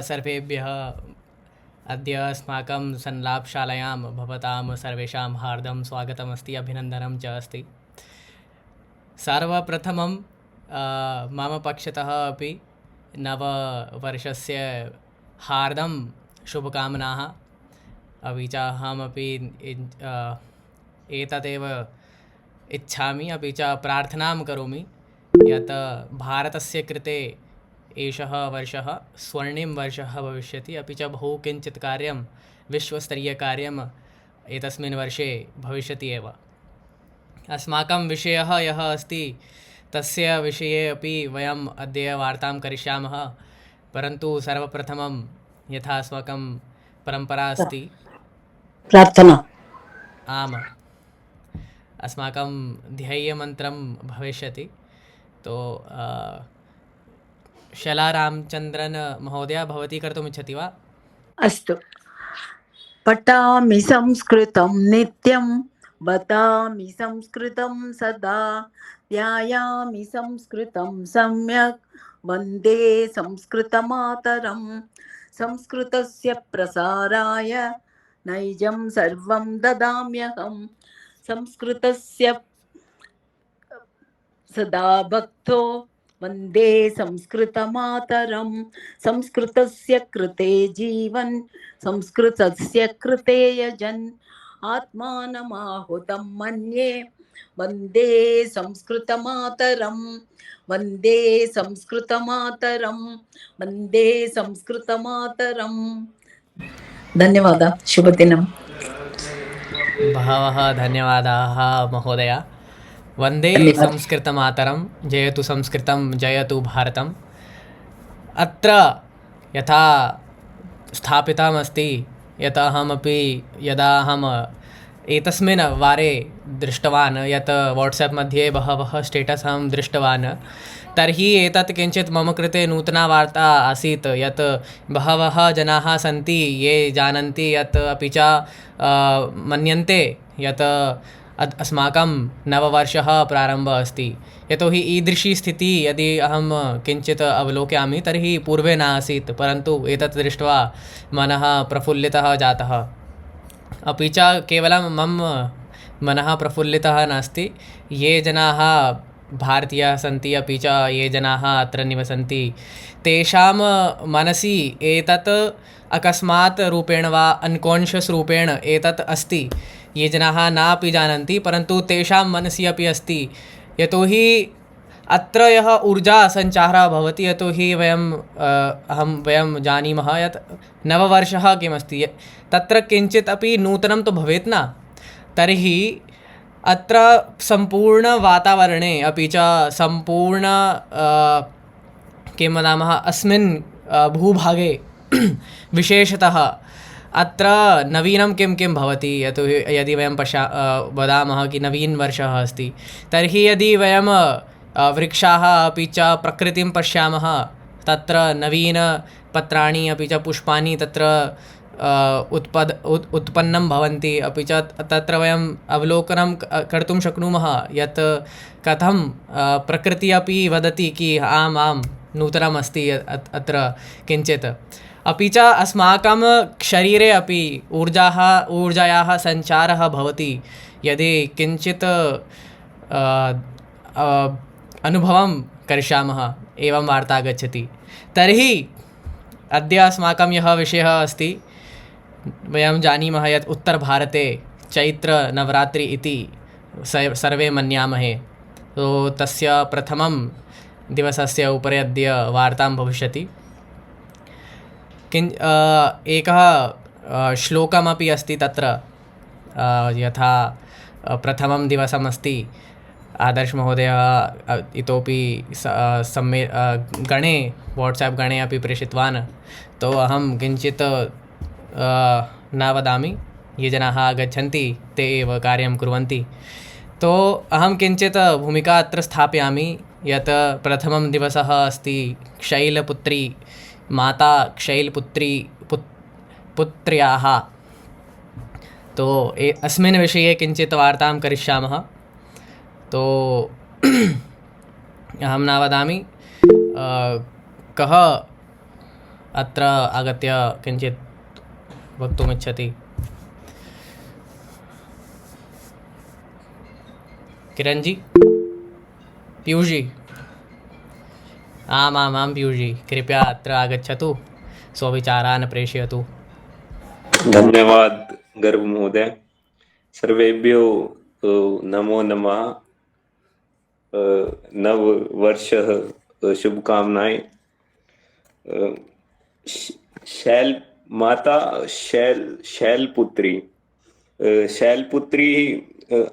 सर्वेभ्यः अद्य अस्माकं संलापशालायां भवतां सर्वेषां हार्दं स्वागतमस्ति, अभिनन्दनं च अस्ति। सर्वप्रथमं मम पक्षतः अपि नववर्षस्य हार्दं शुभकामनाः। अपि च अहमपि एतदेव इच्छामि, अपि च प्रार्थनां करोमि यत् भारतस्य कृते एषः वर्षः स्वर्णिम वर्षः भविष्यति, अपि च बहु किञ्चित् कार्यं विश्वस्तरीयकार्यम् एतस्मिन् वर्षे भविष्यति एव। अस्माकं विषयः यः अस्ति तस्य विषये अपि वयम् अद्य वार्तां करिष्यामः, परन्तु सर्वप्रथमं यथा अस्माकं परम्परा अस्ति प्रार्थना। आम्, अस्माकं ध्येयमन्त्रं भविष्यति। तो शलारामचन्द्रन् महोदय, भवती कर्तुमिच्छति वा? अस्तु। पठामि संस्कृतं नित्यं, वदामि संस्कृतं सदा, ध्यायामि संस्कृतं सम्यक्, वन्दे संस्कृतमातरं। संस्कृतस्य प्रसाराय नैजं सर्वं ददाम्यहं, संस्कृतस्य सदा भक्तो वन्दे संस्कृतमातरं। संस्कृतस्य कृते जीवन्, संस्कृतस्य कृते यजन्, आत्मानमाहुतं मन्ये वन्दे संस्कृतमातरं। वन्दे संस्कृतमातरं, वन्दे संस्कृतमातरं। धन्यवादः, शुभदिनम्। बहवः धन्यवादाः महोदय। वन्दे धन्यवादः। संस्कृतमातरं, जयतु संस्कृतं, जयतु भारतम्। अत्र यथा स्थापितमस्ति यत् अहमपि यदा अहम् एतस्मिन् वारे दृष्टवान् यत् वाट्साप् मध्ये बहवः स्टेटस् अहं दृष्टवान्, तर्हि एतत् किञ्चित् मम कृते नूतना वार्ता आसीत् यत् बहवः जनाः सन्ति ये जानन्ति यत् अपि च मन्यन्ते यत् अस्माकं नववर्षः प्रारम्भः अस्ति। यतोहि ईदृशी स्थितिः यदि अहं किञ्चित् अवलोकयामि तर्हि पूर्वे न आसीत्, परन्तु एतत् दृष्ट्वा मनः प्रफुल्लितः जातः। अपि च केवलं मम मनः प्रफुल्लितः नास्ति, ये जनाः भारतीयाः सन्ति अपि च ये जनाः अत्र निवसन्ति तेषां मनसि एतत् अकस्मात् रूपेण वा अनकॉन्शियस् रूपेण एतत् अस्ति। ये जनाः नापि जानन्ति, परन्तु तेषां मनसि अपि अस्ति। यतोहि अत्र यः ऊर्जा सञ्चारः भवति, यतोहि वयं जानीमः यत् नववर्षः किमस्ति, तत्र किञ्चित् अपि नूतनं तु भवेत् न। तर्हि अत्र सम्पूर्णवातावरणे अपि च सम्पूर्ण किं वदामः अस्मिन् भूभागे विशेषतः अत्र नवीनं किं किं भवति। यदि वयं वदामः कि नवीनवर्षः अस्ति, तर्हि यदि वयं वृक्षाः अपि च प्रकृतिं पश्यामः, तत्र नवीनपत्राणि अपि च पुष्पाणि तत्र उत्पन्नं भवन्ति। अपि च तत्र वयम् अवलोकनं कर्तुं शक्नुमः यत् कथं प्रकृतिः अपि वदति कि आम् आं नूतनम् अस्ति अत्र किञ्चित्। अपि च अस्माकं शरीरे अपि ऊर्जायाः सञ्चारः भवति। यदि किञ्चित् अनुभवं करिष्यामः, एवं वार्ता आगच्छति। तर्हि अद्य अस्माकं यः विषयः अस्ति, वयं जानीमः यत् उत्तरभारते चैत्रनवरात्रि इति सर्वे मन्यामहे। तो तस्य प्रथमं दिवसस्य उपरि अद्य वार्तां भविष्यति। एकः श्लोकमपि अस्ति तत्र, यथा प्रथमं दिवसमस्ति आदर्शमहोदयः इतोपि गणे वाट्साप् गणे अपि प्रेषितवान्। तो अहं किञ्चित् न वदामि, ये जनाः आगच्छन्ति ते एव कार्यं कुर्वन्ति। तो अहं किञ्चित् भूमिका अत्र स्थापयामि यत् प्रथमं दिवसः अस्ति शैलपुत्री माता शैलपुत्री पुत्र्याः। तो अस्मिन् विषये किञ्चित् वार्तां करिष्यामः। तो अहं न वदामि कः अत्र आगत्य किञ्चित् वक्तुमिच्छति? किरण्जी, पीयूषजी, आमां पीयूषजी, कृपया अत्र आगच्छतु, स्वविचारान् प्रेषयतु। धन्यवाद गर्भ महोदय। सर्वेभ्यो नमो नमः। नव वर्ष शुभकामनाएं। शैल माता शैलपुत्री। शैलपुत्री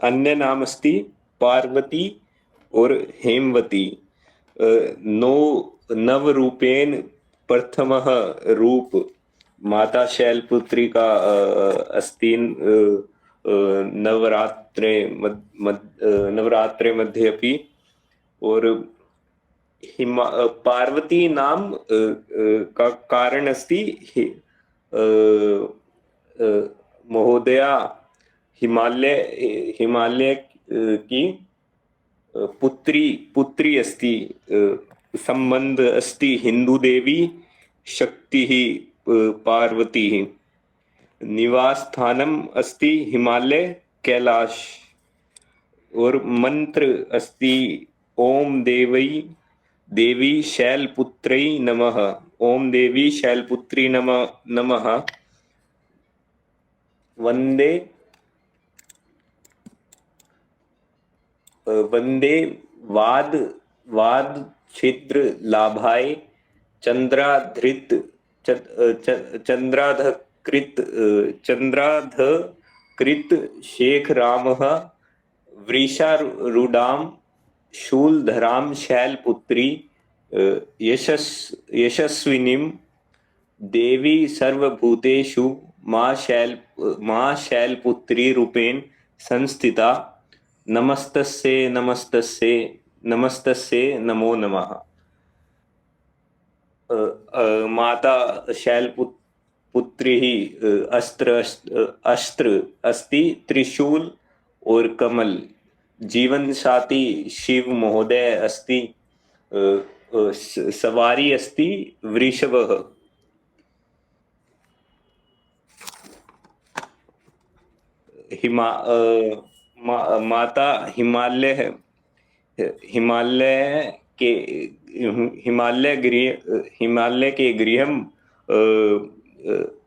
अन्य नाम अस्ति पार्वती और हेमवती। नवरूपेण प्रथमः रूप माता शैलपुत्री का अस्ति नवरात्रे मध्ये अपि। और पार्वती नाम का कारण अस्ति महोदया हिमालय की पुत्री अस्ति। संबंध अस्ति हिंदू देवी शक्ति पार्वती। निवास स्थानम अस्ति हिमालय कैलाश। और मंत्र अस्ति ओम देवी शैलपुत्रै नमः। ओम देवी शैलपुत्री नमः। वंदे वाद छिद्र लाभाय चंद्राधकृत शेख रामः वृषारूढ़ां शूलधरां शैलपुत्री यशस्विनीं देवी सर्वभूतेषु मां शैलपुत्री रूपेण संस्थिता। नमस्तस्ये नमो नमः। माता शैलपुत्री अस्त्र अस्ति त्रिशूल और कमल। जीवन साथी शिव महोदय अस्ति। सवारी अस्ति वृषभः। माता हिमालय के गृहं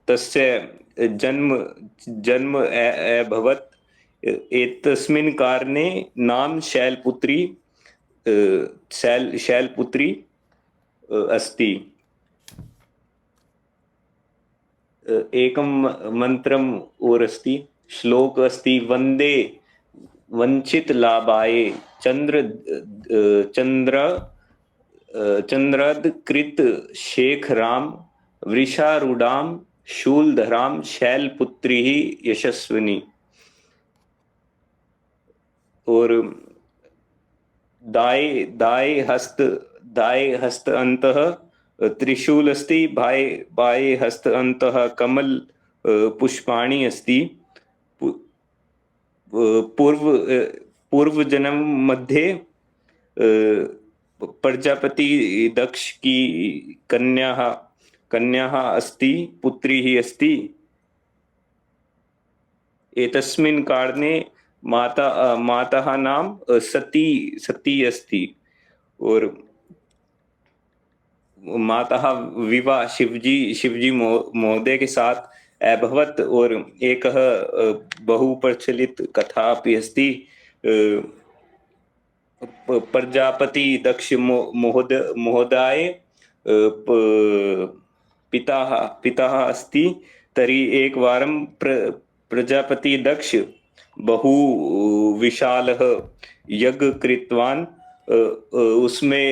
तस्य जन्म अभवत्। एतस्मिन् कारणे नाम शैलपुत्री अस्ति। एकं मंत्रम् और अस्ति। श्लोक अस्ति वंदे वंचित लाभाय चंद्राधकृत शेखरां वृषारूढ़ां शूलधरां शैलपुत्री यशस्विनी। और दाए हस्त अंतः त्रिशूल अस्ति। बाए हस्त अंतः कमल पुष्पाणि अस्ति। पूर्व जन्म मध्ये प्रजापति दक्ष की कन्या अस्ति, पुत्री ही अस्ति। एतस्मिन् कारणे माता नाम सती अस्ति। और माता विवाह शिवजी महोदय के साथ अभवत्। और एकः बहु प्रचलित कथा अपि अस्ति। प्रजापति दक्ष महोदय पिता अस्ति। तर्हि एकवारं प्रजापति दक्ष बहु विशालः यज्ञ कृतवान्। उसमें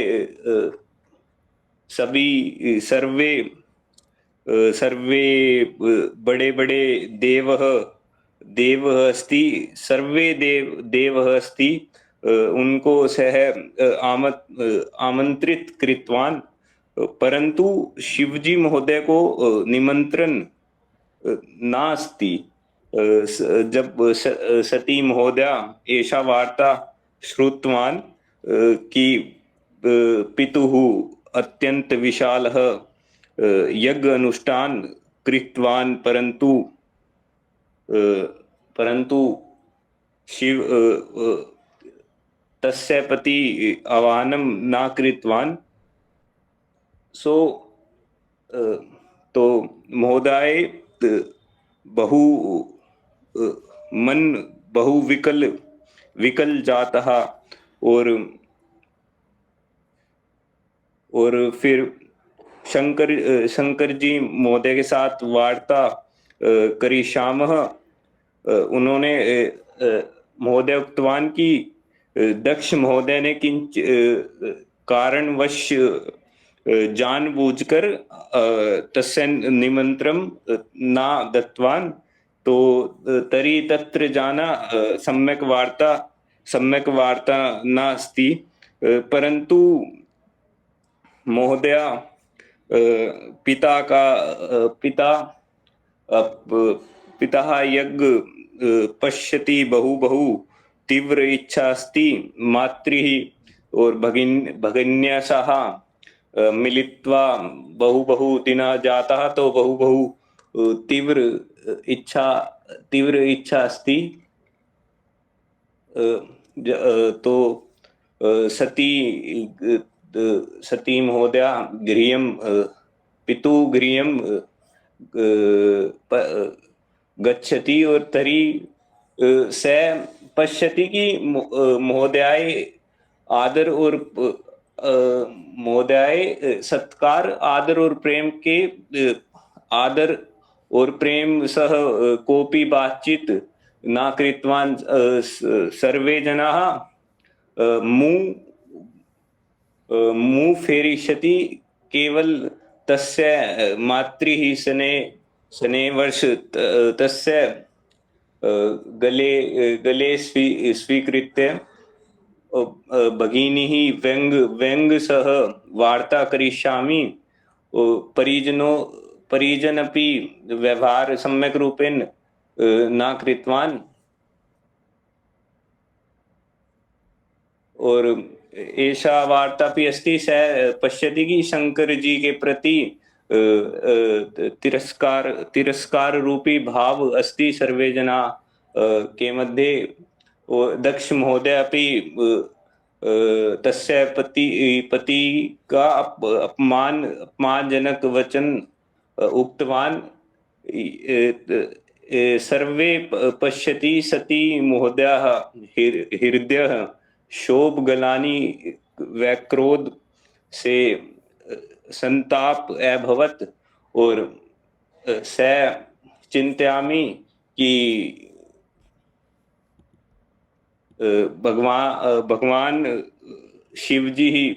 सर्वे बड़े देव अस्ति। सर्वे देव अस्ति। उनको सह आमंत्रित कृतवान्। परंतु शिवजी महोदय को निमंत्रण नास्ति। जब सती महोदय एषा वार्ता श्रुतवान् कि पितुः अत्यंत विशालः यज्ञ अनुष्ठान कृतवान्, परंतु शिव तस्य पति आह्वानं न कृतवान्। सो तो महोदय बहु मन बहु विकल जाता, और फिर शंकर जी महोदय के साथ वार्ता करिष्यामः। उन्होंने महोदय उक्तवान् कि दक्ष महोदय ने किंच कारणवश जानबूझकर तस्य निमंत्रणं न दत्तवान्। तो तर्हि तत्र जाना सम्यक् वार्ता नास्ति। परंतु महोदय पिता यज्ञ पश्यति, बहु तीव्र इच्छा अस्ति। मातृः और भगिन्या सह मिलित्वा बहु दिना जाता, तो बहु तीव्र इच्छा अस्ति। तो सती महोदया पितुः गृहं गच्छति, और तर्हि स पश्यति कि महोदयाय आदर और महोदयाय सत्कार, आदर और प्रेम सह कोऽपि बातचीत न कृतवान्। सर्वे जनाः मुंह फेरिष्यति, केवल तस्य मातृः शने वर्ष तस्य गले स्वीकृत्य भगिनीः व्यंग सह वार्ता करिष्यामि। परिजनपि व्यवहार सम्यक् रूपेण न कृतवान्। और एषा वार्ता अपि अस्ति। सः पश्यति कि शंकर जी के प्रति तिरस्कार रूपी भाव अस्ति सर्वे जना के मध्ये। दक्ष महोदय अपि तस्य पति का अपमानजनक वचन उक्तवान्। सर्वे पश्यति सती महोदयः हृदयः शोभगलानि वैक्रोध से संताप अभवत्। और स चिंतयामि कि भगवान शिव जी ही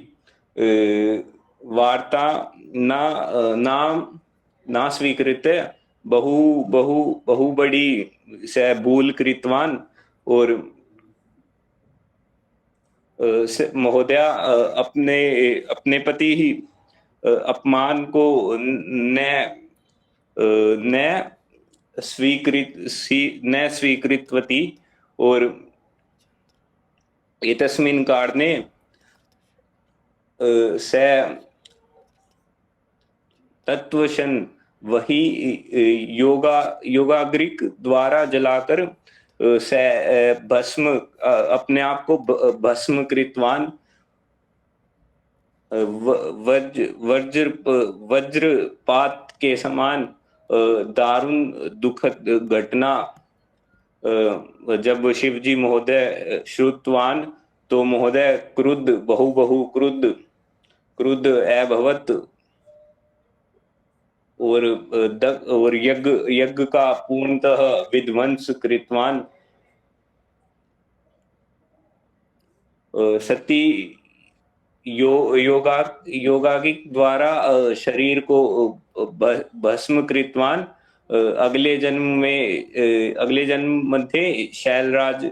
वार्ता न स्वीकृत्य बहु बड़ी स भूल कृतवान। और महोदया अपने पति ही अपमान को न स्वीकृतवती। और एतस्मिन् कारणे स तत्वशन वही योगाग्रिक द्वारा जलाकर स भस्म अपने आप को भस्म कृतवान। वज्रपात के समान दारुण दुखद घटना जब शिवजी महोदय श्रुतवान, तो महोदय बहु क्रुद्ध अभवत्। और यज्ञ का पूर्णतः विध्वंस कृतवान। सती योगागिक द्वारा शरीर को भस्म कृतवान। अगले जन्म मध्ये शैलराज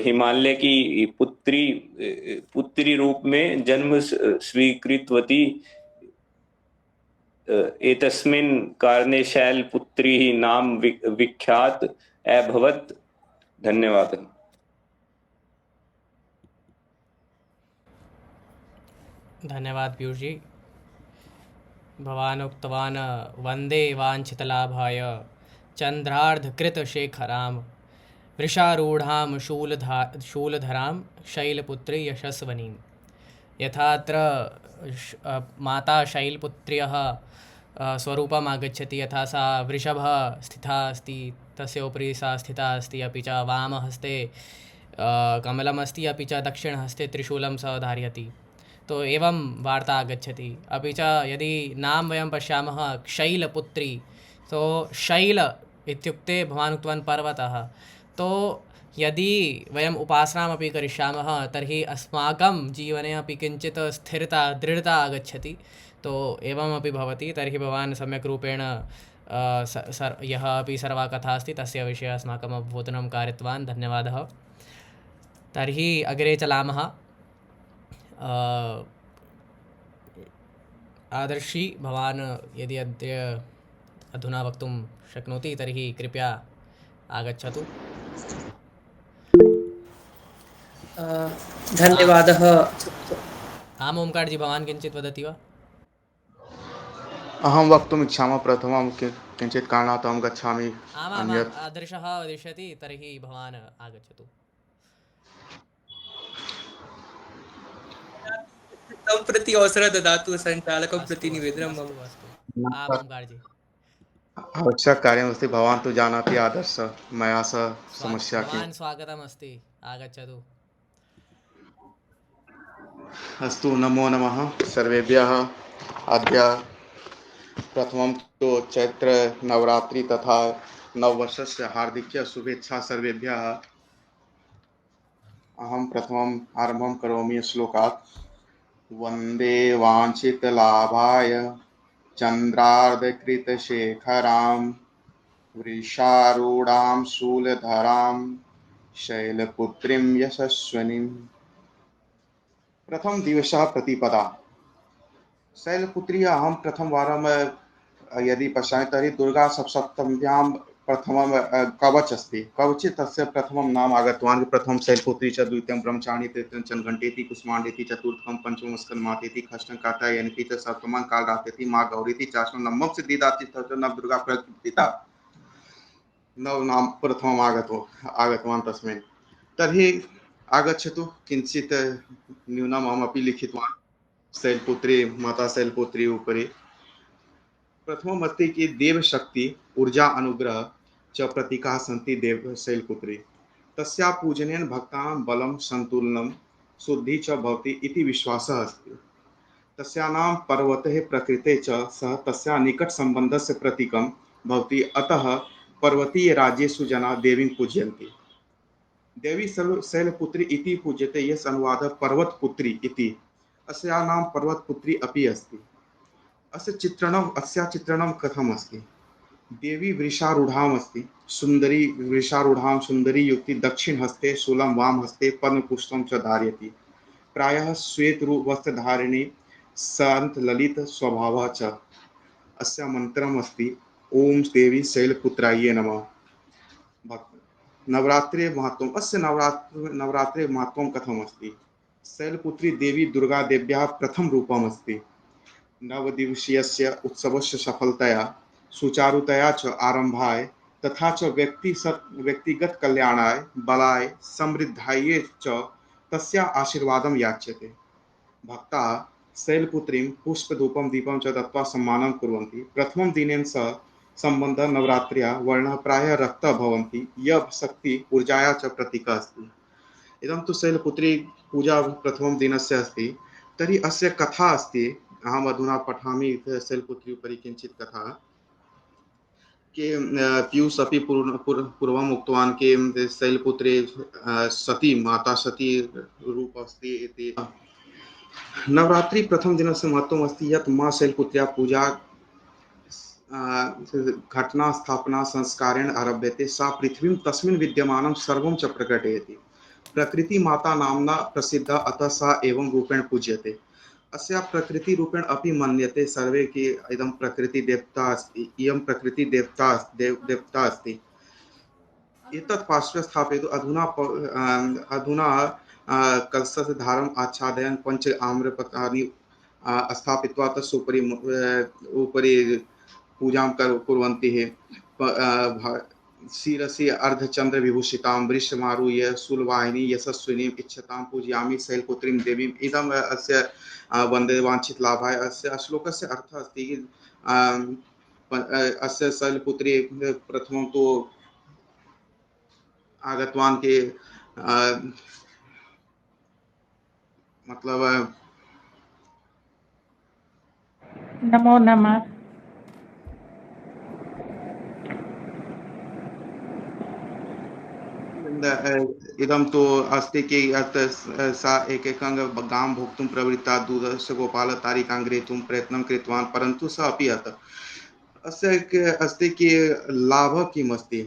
हिमालय की पुत्री रूप में जन्म स्वीकृतवती। एतस्मिन् कारणे शैलपुत्री नाम विख्यात अभवत्। धन्यवाद। धन्यवाद पीयूष जी। भवान् उक्तवान् वन्दे वाञ्छितलाभाय चन्द्रार्धकृतशेखरां वृषारूढां शूलधरां शैलपुत्री यशस्वनीं। यथात्र माता शैलपुत्र्यः स्वरूपम् आगच्छति, यथा सा वृषभः स्थिता अस्ति तस्य उपरि सा स्थिता अस्ति, अपि च वामहस्ते कमलमस्ति, अपि च दक्षिणहस्ते त्रिशूलं सः धारयति। तो एवं वार्ता आगच्छति। अपि च यदि नाम वयं पश्यामः शैलपुत्री, तो शैल इत्युक्ते भवान् उक्तवान् पर्वतः, तो यदि वयम् उपासनामपि करिष्यामः तर्हि अस्माकं जीवने अपि किञ्चित् स्थिरता दृढता आगच्छति। तो एवमपि भवति। तर्हि भवान् सम्यक् रूपेण यः अपि सर्वा कथा अस्ति तस्य विषये अस्माकम् अवबोधनं कारितवान्। धन्यवादः। तर्हि अग्रे चलामः। आदर्शी, भवान् यदि अधुना वक्तुं शक्नोति तर्हि कृपया आगच्छतु। धन्यवादः। आम् ओंकारजी, भवान् किञ्चित् वदति वा? अहं वक्तुम् इच्छामि। प्रथमं किञ्चित् कारणात् अहं गच्छामि आमामाम्, अन्यत्। आदर्शः वदिष्यति, तर्हि भवान् आगच्छतु। सम्प्रति अवसरः ददातु सञ्चालकं प्रति निवेदनं मम। अस्तु अस्तु। आम् ओंकारजी, आवश्यककार्यमस्ति। भवान् तु जानाति आदर्श, मया सह समस्या किम्। भवान् स्वागतमस्ति, आगच्छतु। अस्तु, नमो नमः सर्वेभ्यः। अद्य प्रथमं तु चैत्रनवरात्रि तथा नववर्षस्य हार्दिकशुभेच्छा सर्वेभ्यः। अहं प्रथमम् आरम्भं करोमि श्लोकात्। वन्दे वाञ्छितलाभाय चन्द्रार्धकृतशेखरां वृषारूढां शूलधरां शैलपुत्रीं यशस्विनीम्। प्रथम दिवसः प्रतिपदा। शैलपुत्री अहं प्रथमवारं यदि पश्यामि तर्हि दुर्गा सप्तम्यां प्रथमं कवच अस्ति। कवचे तस्य प्रथमं नाम आगतवान्। प्रथमं शैलपुत्री च, द्वितीयं ब्रह्मचारिणी, तृतीयं चन्द्रघण्टेति, कुसुमाण्डेति, चतुर्थं पञ्चमं स्कन्धमातेति, षष्ठं कात्यायनीति च, सप्तमं कालरात्रिति, माँ गौरीति, षष्ठं नवमं सिद्धिदात्री, नवदुर्गा प्रकृतिता। नवनाम प्रथमम् आगतवान् तस्मिन्। तर्हि आगच्छतु। किञ्चित् न्यूनम् अहमपि लिखितवान् शैलपुत्री, माता शैलपुत्री उपरि। प्रथमम् अस्ति कि देवशक्ति, ऊर्जा, अनुग्रह च प्रतीकाः सन्ति देव शैलपुत्री। तस्याः पूजनेन भक्तानां बलं, सन्तुलनं, शुद्धिः च भवति इति विश्वासः अस्ति। तस्याः पर्वतः प्रकृते च सह तस्याः निकटसम्बन्धस्य प्रतीकं भवति। अतः पर्वतीयराज्येषु जनाः देवीं पूजयन्ति। देवी शैलपुत्री इति पूज्यते। यस्य अनुवादः पर्वतपुत्री इति। अस्याः नाम पर्वतपुत्री अपि अस्ति। अस्याः चित्रणं कथमस्ति? देवी वृषारूढाम् अस्ति। सुन्दरी वृषारूढां, सुन्दरी युक्ति, दक्षिण हस्ते शूलं, वाम हस्ते पद्मपुष्पं च धारयति। प्रायः श्वेतवस्त्रधारिणी, शान्त ललित स्वभावः च। अस्य मन्त्रम् अस्ति ओम देवी शैलपुत्रायै नमः। नवरात्रे महत्वम्। अस्य नवरात्रे महत्वं कथमस्ति? शैलपुत्री देवी दुर्गा देव्याः प्रथम रूपम् अस्ति। नवदिवसीयस्य उत्सवस्य सफलतया, सुचारुतया च आरम्भाय तथा च व्यक्तिगत कल्याणाय, बलाय, समृद्धायै च तस्याः आशीर्वादं याच्यते। भक्ताः शैलपुत्रीं पुष्पधूपं दीपं च दत्त्वा सम्मानं कुर्वन्ति। प्रथमं दिनेन सह सम्बन्धः नवरात्र्याः वर्णः प्रायः रक्तः भवन्ति, यः शक्ति ऊर्जायाः च प्रतीकः अस्ति। इदं तु शैलपुत्री पूजा प्रथमं दिनस्य अस्ति। तर्हि अस्य कथा अस्ति। अहम् अधुना पठामि शैलपुत्री उपरि किञ्चित् कथा। के पीयूष अपि पूर्वम् उक्तवान् कि शैलपुत्री सती, माता सती रूप अस्ति इति। नवरात्रि प्रथम दिनस्य महत्वम् अस्ति यत् माँ शैलपुत्र्याः पूजा घटना स्थापना संस्कारेण आरभ्यते। सा पृथ्वीं तस्मिन् विद्यमानं सर्वं च प्रकटयति। प्रकृति माता नाम्ना प्रसिद्धा, अतः सा एवं रूपेण पूज्यते। अस्याः प्रकृतिरूपेण अपि मन्यते सर्वे कि इदं प्रकृतिदेवता अस्ति, इयं प्रकृतिदेवता अस्ति। एतत् पार्श्वे स्थापयतु। अधुना कलशस्य धारम् आच्छादयन् पंच आम्रपत्राणि स्थापित्वा तस्य उपरि पूजां कुर्वन्ति शिरसि अर्धचन्द्रविभूषितां वृषमारुह्य शूलवाहिनी यशस्विनीम् इच्छतां पूजयामि शैलपुत्रीं देवीम् इदम् अस्य वन्दे वाञ्छितलाभाय। अस्य श्लोकस्य अर्थः अस्ति कि अस्य शैलपुत्री प्रथमं तु आगतवान् के मतलब नमो नमः। इदं तु अस्ति कि सा एकैकं गां भोक्तुं प्रवृत्ता दूरस्य गोपालतारिकां ग्रहीतुं प्रयत्नं कृतवान्, परन्तु सः अपि अस्य अस्ति कि लाभः किम् अस्ति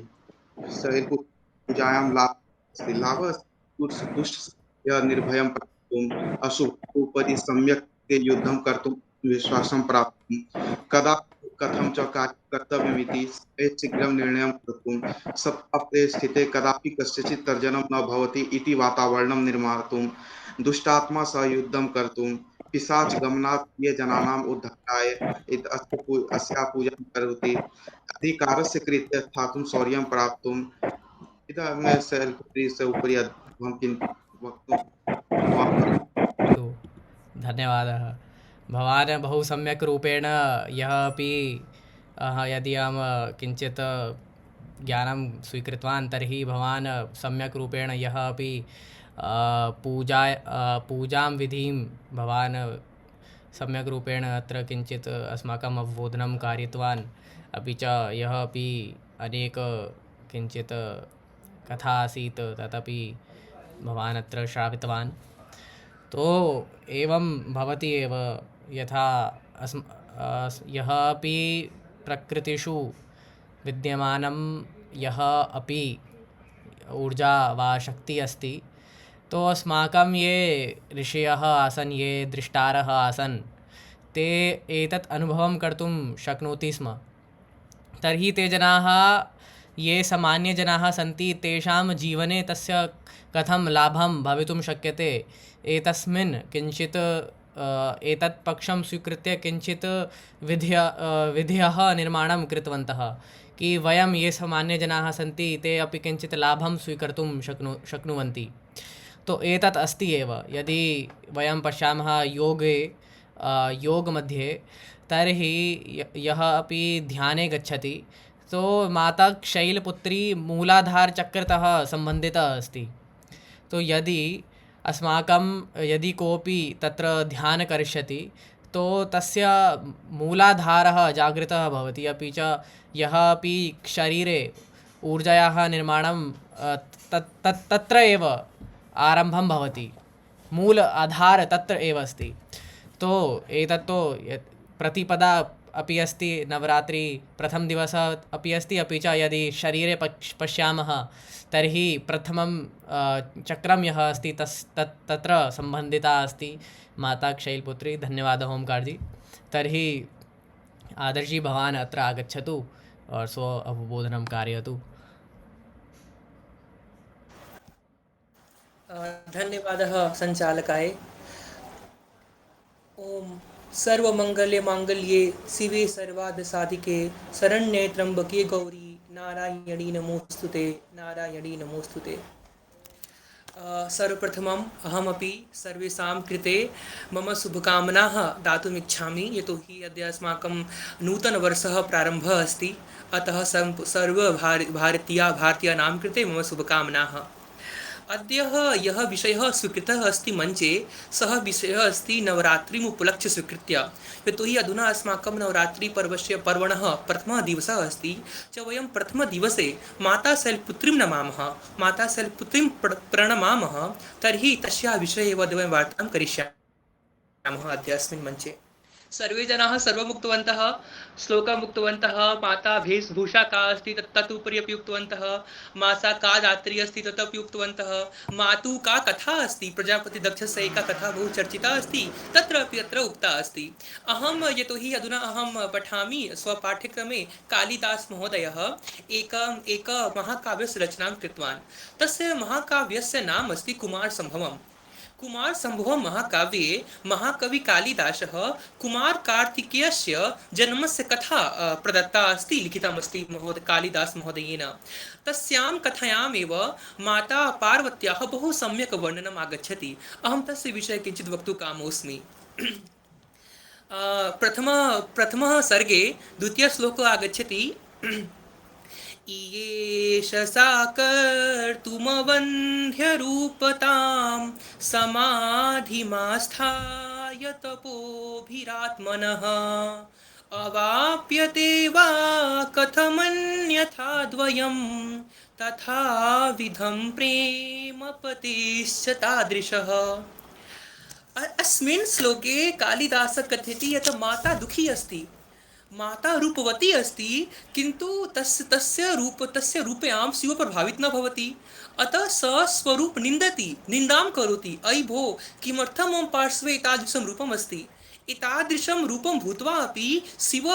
शैलपुत्र्यां लाभः अस्ति। लाभः दुष्टस्य निर्भयं प्राप्तुम् अशुभस्य उपरि सम्यक् युद्धं कर्तुं विश्वासं प्राप्तुं कदा कथं च कर्तव्यमिति शीघ्रं निर्णयं कर्तुं सप्ताहे स्थिते कदापि कस्यचित् तर्जनं न भवति इति वातावरणं निर्मातुं दुष्टात्मा सह युद्धं कर्तुं पिशाचगमनात् ये जनानाम् उद्धाराय अस्याः पूजां करोति अधिकारस्य कृते स्थातुं शौर्यं प्राप्तुम् इदं शैलपुत्रीस्य उपरि अहं किं वक्तुं तु धन्यवादः। भवान् बहु सम्यक् रूपेण यः अपि यदि अहं किञ्चित् ज्ञानं स्वीकृतवान् तर्हि भवान् सम्यक् रूपेण यः अपि पूजां विधिं भवान् सम्यक् रूपेण अत्र किञ्चित् अस्माकम् अवबोधनं कारितवान्। अपि च यः अपि अनेक किञ्चित् कथा आसीत् तदपि भवान् अत्र श्रावितवान्। तो एवं भवति एव यथा यः अपि प्रकृतिषु विद्यमानं यः अपि ऊर्जा वा शक्तिः अस्ति, तो अस्माकं ये ऋषयः आसन्, ये दृष्टारः आसन्, ते एतत् अनुभवं कर्तुं शक्नोति स्म। तर्हि ते जनाः ये सामान्यजनाः सन्ति तेषां जीवने तस्य कथं लाभं भवितुं शक्यते एतस्मिन् किञ्चित् एतत् पक्षं स्वीकृत्य किञ्चित् विधयः निर्माणं कृतवन्तः कि वयं ये सामान्यजनाः सन्ति ते अपि किञ्चित् लाभं स्वीकर्तुं शक्नुवन्ति। तो एतत् अस्ति एव। यदि वयं पश्यामः योगमध्ये तर्हि यः अपि ध्याने गच्छति तो माता शैलपुत्री मूलाधारचक्रतः सम्बन्धिता अस्ति। तो यदि कोऽपि तत्र ध्यानं करिष्यति तो तस्य मूलाधारः जागृतः भवति। अपि च यः अपि शरीरे ऊर्जायाः निर्माणं तत्र एव आरम्भं भवति, मूल आधार तत्र एव अस्ति। तो एतत्तु प्रतिपदा अपि अस्ति, नवरात्रि प्रथमदिवसः अपि अस्ति। अपि च यदि शरीरे पश्यामः तर्हि प्रथमं चक्रं यः अस्ति तत्र सम्बन्धिता अस्ति माता शैलपुत्री। धन्यवादः ओंकारजी। तर्हि आदर्शजी भवान् अत्र आगच्छतु और स्व अवबोधनं कारयतु। धन्यवादः सञ्चालकाय। ओम सर्वमंगल्य मांगल्ये शिवे सर्वार्थसाधिके शरण्ये त्र्यंबके गौरी नारायणी नमोस्तुते नारायणी नमोस्तुते। सर्वप्रथमम् अहमपि सर्वेषां कृते मम शुभकामनाः दातुम् इच्छामि, यतोहि अद्य अस्माकं नूतनवर्षः प्रारम्भः अस्ति। अतः भारतीयानां कृते मम शुभकामनाः। अद्य यः विषयः स्वीकृतः अस्ति मञ्चे, सः विषयः अस्ति नवरात्रिम् उपलक्ष्य स्वीकृत्य। यतोहि अधुना अस्माकं नवरात्रिपर्वस्य पर्वणः प्रथमः दिवसः अस्ति च। वयं प्रथमदिवसे माता शैलपुत्रीं नमामः, माता शैलपुत्रीं प्रणमामः। तर्हि तस्याः विषये एव वयं वार्तां करिष्यामः अद्य अस्मिन् मञ्चे। सर्वे जनाः सर्वम् उक्तवन्तः, श्लोकम् उक्तवन्तः। माता वेशभूषा का अस्ति तत् उपरि अपि उक्तवन्तः। माता का दात्री अस्ति तत् अपि उक्तवन्तः। मातुः का कथा अस्ति, प्रजापतिदक्षस्य एका कथा बहु चर्चिता अस्ति, तत्र अपि अत्र उक्ता अस्ति। यतोहि अधुना अहं पठामि स्वपाठ्यक्रमे कालिदासमहोदयः एक महाकाव्यस्य रचनां कृतवान्। तस्य महाकाव्यस्य नाम अस्ति कुमारसम्भवम्। कुमारसम्भवः महाकाव्ये महाकवि कालिदासः कुमारकार्तिकेयस्य जन्मस्य कथा प्रदत्ता अस्ति, लिखितमस्ति कालिदासमहोदयेन। तस्यां कथायामेव माता पार्वत्याः बहु सम्यक् वर्णनम् आगच्छति। अहं तस्य विषये किञ्चित् वक्तुं कामोऽस्मि। प्रथमः सर्गे द्वितीयश्लोको आगच्छति। इयेष सा कर्तुमवन्ध्यरूपतां समाधिमास्थाय तपोभिरात्मनः अवाप्यते वा कथमन्यथा द्वयं तथा विधं प्रेम पतिश्च तादृशः। अस्मिन् श्लोके कालिदासः कथयति यत् माता दुःखी अस्ति, माता रूपवती अस्ति, किन्तु तस्य रूपयां शिव प्रभावित न भवति। अतः स स्वरूप निन्दां करोति। अयि भो, किमर्थं मम पार्श्वे एतादृशं रूपम् अस्ति? एतादृशं रूपं भूत्वा अपि शिव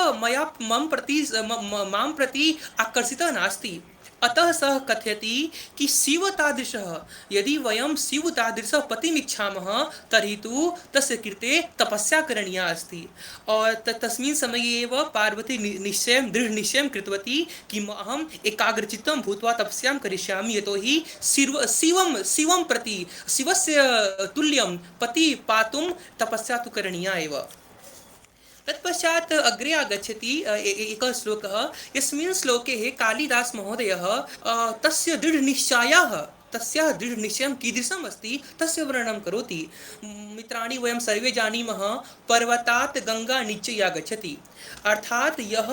मां प्रति आकर्षितः नास्ति। अतः सः कथयति कि शिव तादृशः, यदि वयं शिव तादृशः पतिमिच्छामः तर्हि तु तस्य कृते तपस्या करणीया अस्ति। और तस्मिन् समये एव पार्वती दृढनिश्चयं कृतवती कि अहम् एकाग्रचित्तं भूत्वा तपस्यां करिष्यामि, यतोहि शिवं प्रति शिवस्य तुल्यं पति पातुं तपस्या तु करणीया एव। तत्पश्चात् अग्रे आगच्छति एकः श्लोकः। यस्मिन् श्लोके कालिदास महोदयः तस्याः दृढनिश्चयं कीदृशम् अस्ति तस्य वर्णनं करोति। मित्राणि, वयं सर्वे जानीमः, पर्वतात् गङ्गा नीचे आगच्छति। अर्थात् यः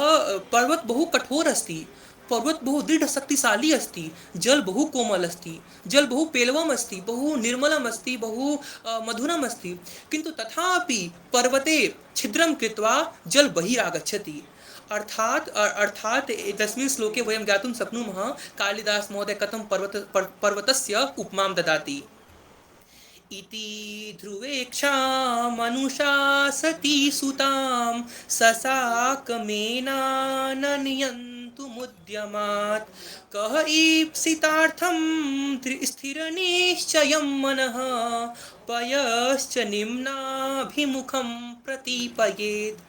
पर्वत बहु कठोर अस्ति, पर्वत बहु दृढ़ शक्तिशाली अस्ति, जल बहु कोमल अस्ति, जल बहु पेलवम् अस्ति, बहु निर्मलम् अस्ति, बहु मधुरम् अस्ति, किन्तु तथापि पर्वते छिद्रं कृत्वा जल बहिरागच्छति। अर्थात् तस्मिन् श्लोके वयं ज्ञातुं शक्नुमः कालिदास महोदय कथं पर्वतस्य उपमां ददाति। इति ध्रुवेक्षामनुशासति सुतां ससाकमेनानयन्तुमुद्यमात् कः ईप्सितार्थं स्थिरनिश्चयं मनः पयश्च निम्नाभिमुखं प्रतीपयेत्।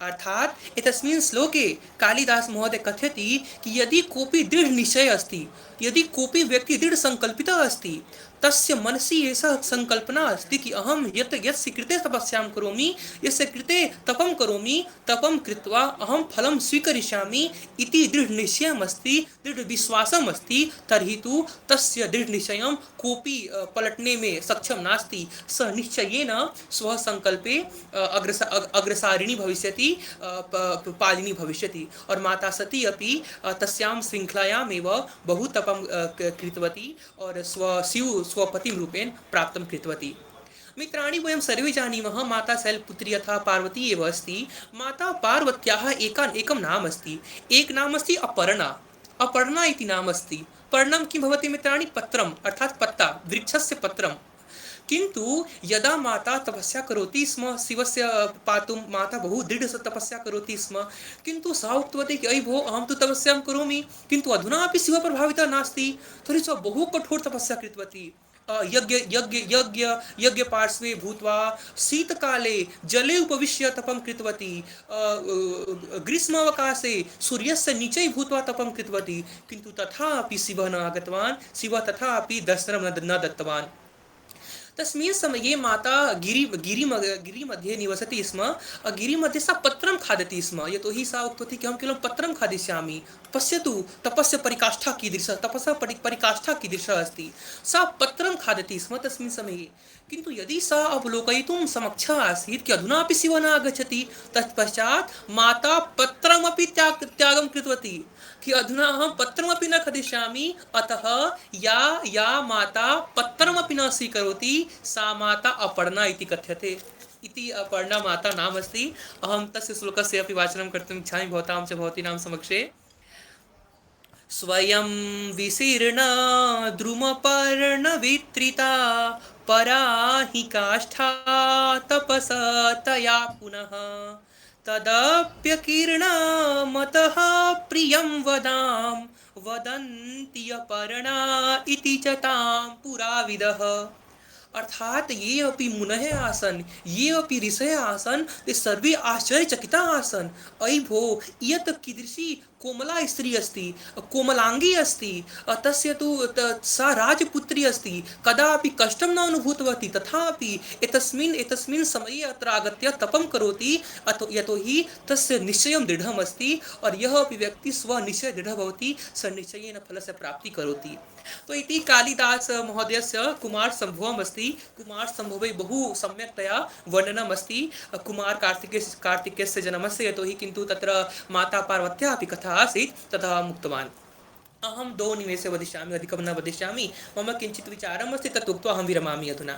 अर्थात एतस्मिन् श्लोके कालिदास महोदय कथयति कि यदि कोऽपि दृढ़ निश्चय अस्ति, यदि कोऽपि व्यक्ति दृढ़ संकल्पितः अस्ति, तस्य मनसि एषा संकल्पना अस्ति कि अहं यस्य कृते तपस्यां करोमि, यस्य कृते तपं करोमि, तपं कृत्वा अहं फलं स्वीकरिष्यामि इति दृढनिश्चयम् अस्ति, दृढविश्वासम् अस्ति, तर्हि तु तस्य दृढनिश्चयं कोऽपि पलटने में सक्षम नास्ति। स निश्चयेन स्वसङ्कल्पे अग्रसारिणी भविष्यति, पालिनी भविष्यति। और माता सती अपि तस्यां श्रृङ्खलायामेव बहु तपं कृतवती और स्वपतिं रूपेण प्राप्तं कृतवती। मित्राणि, वयं सर्वे जानीमः माता शैलपुत्री अथवा पार्वती एव अस्ति। माता पार्वत्याः एकं नाम अस्ति, एक नाम अस्ति अपर्णा। अपर्णा इति नाम अस्ति। पर्णं किं भवति मित्राणि? पत्रम्, अर्थात् पत्ता, वृक्षस्य पत्रं। किन्तु यदा माता तपस्या करोति स्म, शिवस्य पातुं माता बहु दृढ तपस्या करोति स्म, किन्तु सा उक्तवती कि अयि भो, अहं तु तपस्यां करोमि, किन्तु अधुना अपि शिवः प्रभावितः नास्ति। तर्हि सा बहु कठोर तपस्या कृतवती। यज्ञ पार्श्वे भूत्वा शीतकाले जले उपविश्य तपं कृतवती, ग्रीष्मावकाशे सूर्यस्य नीचे भूत्वा तपं कृतवती, किन्तु तथापि शिवः न आगतवान्, शिवः तथापि दर्शनं न दत्तवान्। तस्मिन् समये माता गिरिमध्ये निवसति स्म। गिरिमध्ये सा पत्रं खादति स्म, यतोहि सा उक्तवती कि अहं केवलं पत्रं खादिष्यामि। पश्यतु तपस्य पराकाष्ठा कीदृशः, तपसः पराकाष्ठा कीदृशः अस्ति। सा पत्रं खादति स्म तस्मिन् समये। किन्तु यदि सा अवलोकयितुं समक्षा आसीत् कि अधुनापि शिवः न आगच्छति, तत्पश्चात् माता पत्रमपि त्यागं कृतवती कि अधुना अहं पत्रमपि न खादिष्यामि। अतः या माता पत्रमपि न स्वीकरोति सा माता अपर्णा इति कथ्यते। इति अपर्णा माता नाम अस्ति। अहं तस्य श्लोकस्य अपि वाचनं कर्तुम् इच्छामि भवतां च भवतीनां समक्षे। स्वयं विशीर्ण द्रुमपर्णवित्रिता परा हि काष्ठा तपसतया पुनः तदप्यकीर्णमतः प्रियं वदां वदन्ति अपर्णा इति च तां पुराविदः। अर्थात ये अपि मुनः आसन्, ये अपि ऋषयः आसन्, ते सर्वे आश्चर्यचकिताः आसन्। अयि भो, इयत् कीदृशी कोमला स्त्री अस्ति, कोमलांगी अस्ति, तस्य तु सा राजपुत्री अस्ति, कदापि कष्टं न अनुभूतवती, तथापि एतस्मिन् समये अत्र आगत्य तपं करोति, यतोहि तस्य निश्चयं दृढम् अस्ति, और यः अपि व्यक्ति स्वनिश्चय दृढः भवति स निश्चयेन फलस्य प्राप्ति करोति। तो इति कालिदास महोदयस्य कुमारसम्भवम् अस्ति। कुमारसम्भवे बहु सम्यक्तया वर्णनम् अस्ति कार्तिकेयस्य जन्मस्य, यतोहि किन्तु तत्र माता पार्वत्याः अपि कथा आसीत्, तथा मुक्तवान्। अहं 2 निमेषे वदिष्यामि, अधिकं न वदिष्यामि। मम किञ्चित् विचारमस्ति, तत् उक्त्वा अहं विरमामि अधुना।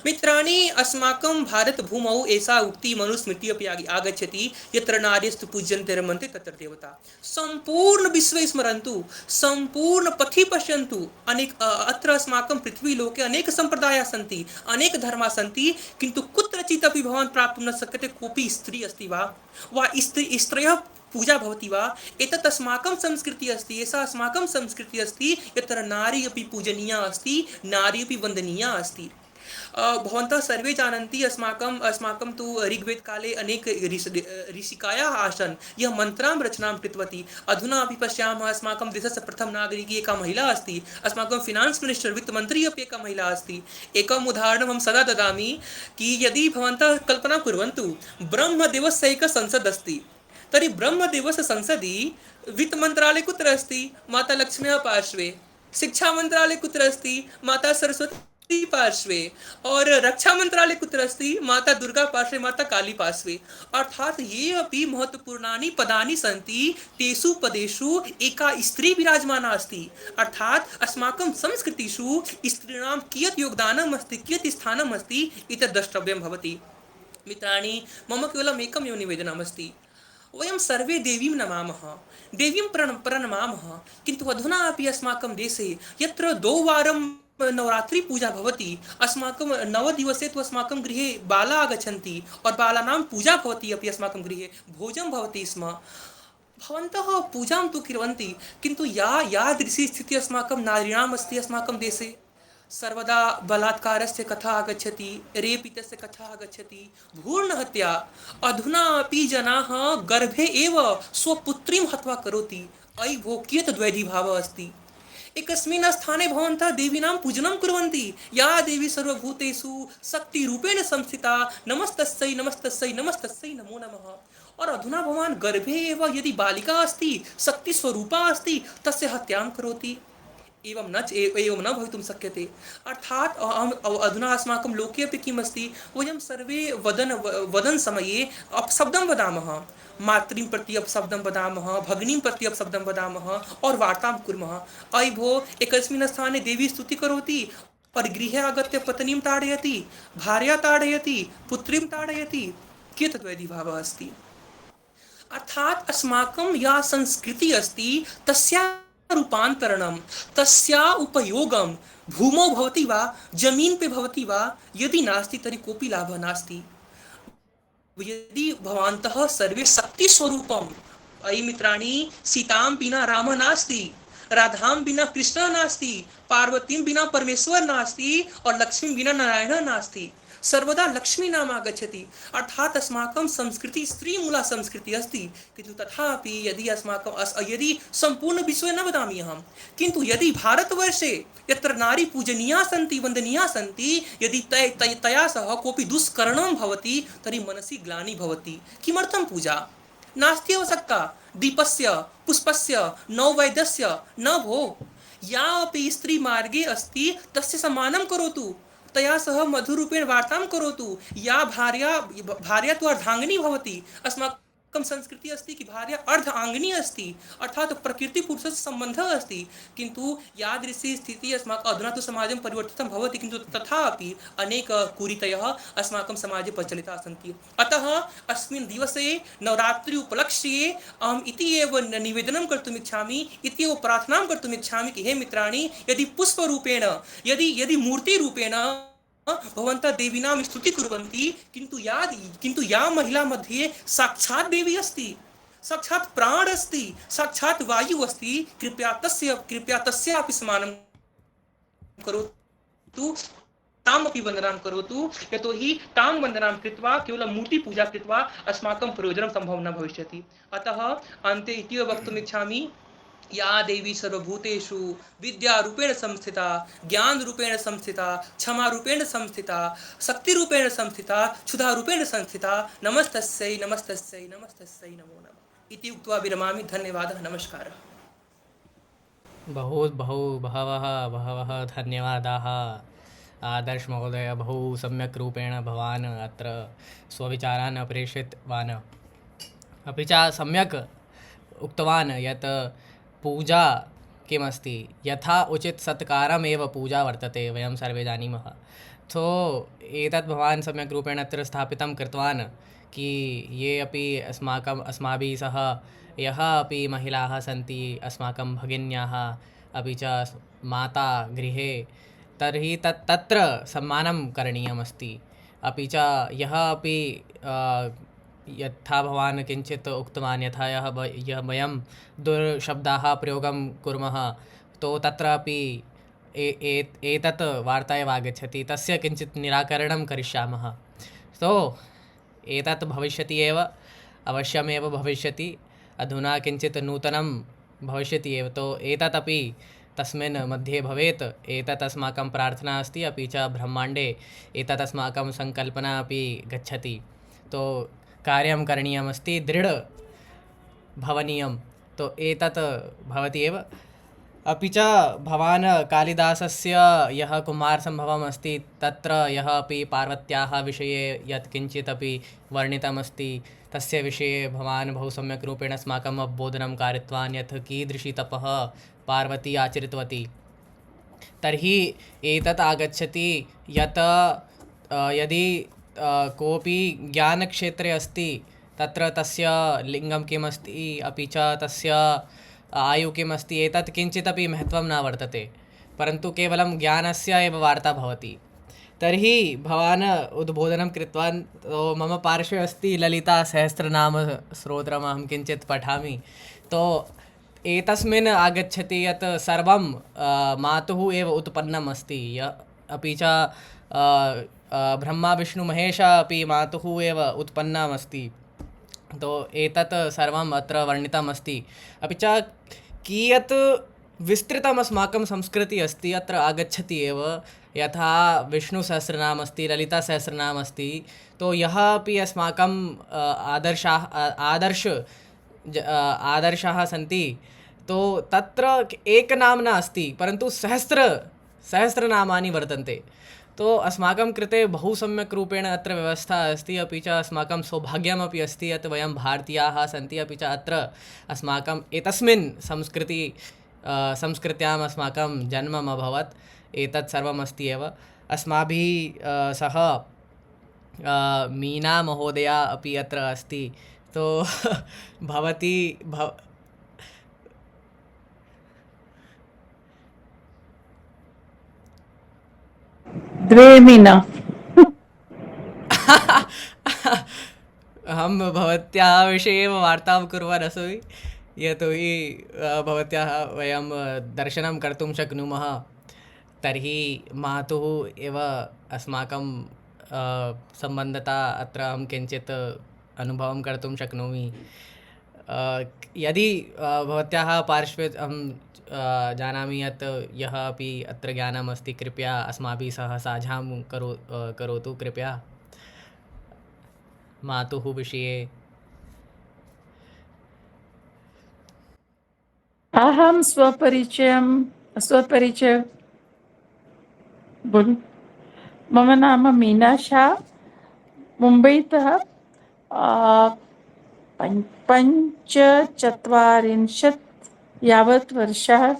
मित्राणि, अस्माकं भारतभूमौ एषा उक्तिः मनुस्मृतिः अपि आगच्छति, यत्र नार्यस्तु पूज्यन्ते रमन्ते तत्र देवता। सम्पूर्ण विश्वे स्मरन्तु, सम्पूर्ण पथि पश्यन्तु। अत्र अस्माकं पृथ्वीलोके अनेक सम्प्रदायाः सन्ति, अनेक धर्माः सन्ति, किन्तु कुत्रचित् अपि भवान् प्राप्तुं न शक्यते कोऽपि स्त्री अस्ति वा स्त्रियः पूजा भवति वा। एतत् अस्माकं संस्कृतिः अस्ति, एषा अस्माकं संस्कृतिः अस्ति, यत्र नारी अपि पूजनीया अस्ति, नारी अपि वन्दनीया अस्ति। भवन्तः सर्वे जानन्ति, अस्माकं तु ऋग्वेदकाले अनेक ऋषिकायाः आसन्, यः मन्त्रां रचनां कृतवती। अधुना अपि पश्यामः, अस्माकं देशस्य प्रथम नागरिकी एका महिला अस्ति, अस्माकं फिनान्स् मिनिस्टर् वित्तमन्त्री अपि एका महिला अस्ति। एकम् उदाहरणं अहं सदा ददामि, कि यदि भवन्तः कल्पनां कुर्वन्तु, ब्रह्मदेवस्य एकः संसद् अस्ति, तर्हि ब्रह्मदेवस्य संसदि वित्तमन्त्रालय कुत्र अस्ति? माता लक्ष्म्याः पार्श्वे। शिक्षा मंत्रालय कुत्र अस्ति? माता सरस्वती पार्श्वे। और रक्षा मंत्रालय कुत्र अस्ति? माता दुर्गा पार्श्वे, माता काली पार्श्वे। अर्थात ये अपि महत्वपूर्णानि पदानि सन्ति, तेषु पदेषु एका स्त्री विराजमाना अस्ति। अर्थात अस्माकं संस्कृतिषु स्त्रीणां कियत् योगदानम् अस्ति, कियत् स्थानम् अस्ति, एतत् द्रष्टव्यं भवति। मित्राणि, मम केवलम् एकमेव निवेदनम् अस्ति। वयं सर्वे देवीं नमामः, देवीं प्रणमामः, किन्तु अधुना अपि अस्माकं देशे यत्र 2 वारं नवरात्रि पूजा भवति, अस्माकं 9 दिवसे तु अस्माकं गृहे बाला आगच्छन्ति, और बालानां पूजा भवति अपि, अस्माकं गृहे भोजनं भवति स्म। भवन्तः पूजां तु कुर्वन्ति, किन्तु यादृशी स्थितिः अस्माकं नारीणाम् अस्ति अस्माकं देशे, सर्वदा बलात्कारस्य कथा आगच्छति, रेप् इत्यस्य कथा आगच्छति, भ्रूणहत्या। अधुना अपि जनाः गर्भे एव स्वपुत्रीं हत्वा करोति। अयि भो, कियत् द्वैधीभावः अस्ति। एकस्मिन् स्थाने भवन्तः देवीनां पूजनं कुर्वन्ति, या देवी सर्वभूतेषु शक्तिरूपेण संस्थिता, नमस्तस्यै नमस्तस्यै नमस्तस्यै नमो नमः। और अधुना भवान् गर्भे एव यदि बालिका अस्ति, शक्तिस्वरूपा अस्ति, तस्य हत्यां करोति। एवं न भवितुं शक्यते। अर्थात अधुना अस्माकं लोके अपि किम् अस्ति, वयं सर्वे वदन समये अपशब्दं वदामः, मातृं प्रति अपशब्दं वदामः, भगिनीं प्रति अपशब्दं वदामः, और वार्तां कुर्मः। अयि भो, एकस्मिन् स्थाने देवी स्तुति करोति, और गृहे आगत्य पत्नीं ताडयति, भार्या ताडयति, पुत्रीं ताडयति। कियत् द्वैधीभावः अस्ति। अर्थात अस्माकं या संस्कृतिः अस्ति, तस्या रूपान्तरणं, तस्या उपयोगं भूमौ भवति वा, जमीन पे भवति वा, यदि नास्ति तर्हि कोऽपि लाभः नास्ति। यदि भवन्तः सर्वे शक्तिस्वरूपम्, अयि मित्राणि, सीतां विना रामः नास्ति, राधां विना कृष्णः नास्ति, पार्वतीं विना परमेश्वर नास्ति, और लक्ष्मीं विना नारायणः नास्ति। सर्वदा लक्ष्मी नाम आगच्छति। अर्थात अस्माकं संस्कृति स्त्रीमूला संस्कृति अस्ति, किन्तु तथापि यदि संपूर्ण विश्वे न वदामि अहं, किन्तु यदि भारतवर्षे यत्र नारी पूजनीया सन्ति, वन्दनीया सन्ति, यदि तया सह कोऽपि दुष्कर्मं भवति, तर्हि मनसि ग्लानिः भवति। किमर्थं पूजा? नास्ति आवश्यकता दीपस्य, पुष्पस्य, नववैद्यस्य न भो। या अपि स्त्री मार्गे अस्ति, तस्य सम्मानं करोतु, तया सह मधुरूपेण वार्तां करोतु। या भार्या तु अर्धांगिनी भवति। अस्माकं संस्कृतिः अस्ति कि भार्या अर्धांगिनी अस्ति, अर्थात प्रकृतिपुरुषस्य सम्बन्धः अस्ति। किन्तु यादृशी स्थितिः अस्माकम् अधुना तु समाजं परिवर्तितं भवति, किन्तु तथापि अनेक कुरीतयः अस्माकं समाजे प्रचलिताः सन्ति। अतः अस्मिन् दिवसे नवरात्रि उपलक्ष्ये अहम् इति एव निवेदनं कर्तुम् इच्छामि, इति एव प्रार्थनां कर्तुम् इच्छामि कि हे मित्राणि, यदि पुष्परूपेण, यदि मूर्तिरूपेण भवन्तः देवीनां स्तुति कुर्वन्ति, किन्तु या महिला मध्ये साक्षात् देवी अस्ति, साक्षात् प्राण अस्ति, साक्षात् वायु अस्ति, कृपया तस्यापि स्मरणं करोतु, तामपि वन्दनां करोतु, यतोहि तां वन्दनां कृत्वा केवलं मूर्तिपूजा कृत्वा अस्माकं प्रयोजनं सम्भवं न भविष्यति। अतः अन्ते इति वक्तुमिच्छामि, या देवी सर्वभूतेषु विद्यारूपेण संस्थिता, ज्ञानरूपेण संस्थिता, क्षमारूपेण संस्थिता, शक्तिरूपेण संस्थिता, क्षुधारूपेण संस्थिता, नमस्तस्यै नमस्तस्यै नमस्तस्यै नमो नमः इति उक्त्वा विरमामि। धन्यवादः, नमस्कारः। बहु बहु बहवः बहवः धन्यवादाः आदर्श महोदय। बहु सम्यक् रूपेण भवान् अत्र स्वविचारान् प्रेषितवान्। अपि च सम्यक् उक्तवान् यत् पूजा किमस्ति, यथा उचित सत्कारमेव पूजा वर्तते, वयं सर्वे जानीमः। सो एतत् भवान् सम्यक् रूपेण अत्र स्थापितं कृतवान् कि ये अपि अस्माभिः सह यः अपि महिलाः सन्ति, अस्माकं भगिन्याः, अपि च माता गृहे, तर्हि तत्र सम्मानं करणीयमस्ति। अपि च यः अपि यथा भवान् किञ्चित् उक्तवान्, यथा यः वयं दुर्शब्दाः प्रयोगं कुर्मः, तो तत्रापि एतत् वार्ता एव आगच्छति, तस्य किञ्चित् निराकरणं करिष्यामः। सो एतत् भविष्यति एव, अवश्यमेव भविष्यति। अधुना किञ्चित् नूतनं भविष्यति एव, तो एतदपि तस्मिन् मध्ये भवेत्। एतत् अस्माकं प्रार्थना अस्ति, अपि च ब्रह्माण्डे एतत् अस्माकं सङ्कल्पना अपि गच्छति। तो कार्यं करणीयमस्ति, दृढ भवनीयं, तो एतत् भवति एव। अपि च भवान् कालिदासस्य यः कुमारसम्भवम् अस्ति, तत्र यः अपि पार्वत्याः विषये यत् किञ्चित् अपि वर्णितमस्ति, तस्य विषये भवान् बहु सम्यक् रूपेण अस्माकम् अवबोधनं कारितवान्, यत् कीदृशी तपः पार्वती आचरितवती। तर्हि एतत् आगच्छति यत् यदि कोऽपि ज्ञानक्षेत्रे अस्ति, तत्र तस्य लिङ्गं किमस्ति, अपि च तस्य आयु किमस्ति, एतत् किञ्चिदपि महत्त्वं न वर्तते, परन्तु केवलं ज्ञानस्य एव वार्ता भवति। तर्हि भवान् उद्बोधनं कृतवान्, तो मम पार्श्वे अस्ति ललितासहस्रनामस्तोत्रम्, अहं किञ्चित् पठामि। तो एतस्मिन् आगच्छति यत् सर्वं मातुः एव उत्पन्नम् अस्ति, अपि च ब्रह्मा विष्णु महेश अपि मातुः एव उत्पन्नम् अस्ति। तो एतत् सर्वम् अत्र वर्णितम् अस्ति। अपि च कियत् विस्तृतम् अस्माकं संस्कृतिः अस्ति अत्र आगच्छति एव। यथा विष्णुसहस्रनाम अस्ति, ललितासहस्रनाम अस्ति, तो यः अपि अस्माकं आदर्शाः सन्ति, तो तत्र एकनाम न अस्ति, परन्तु सहस्रनामानि वर्तन्ते। तो अस्माकं कृते बहु सम्यक् रूपेण अत्र व्यवस्था अस्ति, अपि च अस्माकं सौभाग्यमपि अस्ति यत् वयं भारतीयाः सन्ति, अपि च अत्र अस्माकम् एतस्मिन् संस्कृत्याम् अस्माकं जन्मम् अभवत्। एतत् सर्वम् अस्ति एव। अस्माभिः सह मीना महोदया अपि अत्र अस्ति। तो भवती द्वे मीना। अहं भवत्याः विषये एव वार्तां कुर्वन् अस्मि, यतोहि भवत्याः वयं दर्शनं कर्तुं शक्नुमः। तर्हि मातुः एव अस्माकं सम्बन्धता अत्र अहं किञ्चित् अनुभवं कर्तुं शक्नोमि। यदि भवत्याः पार्श्वे अहं जानामि यत् यः अपि अत्र ज्ञानम् अस्ति, कृपया अस्माभिः सह साझां करोतु कृपया मातुः विषये। अहं स्वपरिचय बोलू। मम नाम मीना शाह, मुम्बैतः 45 यावत् वर्षः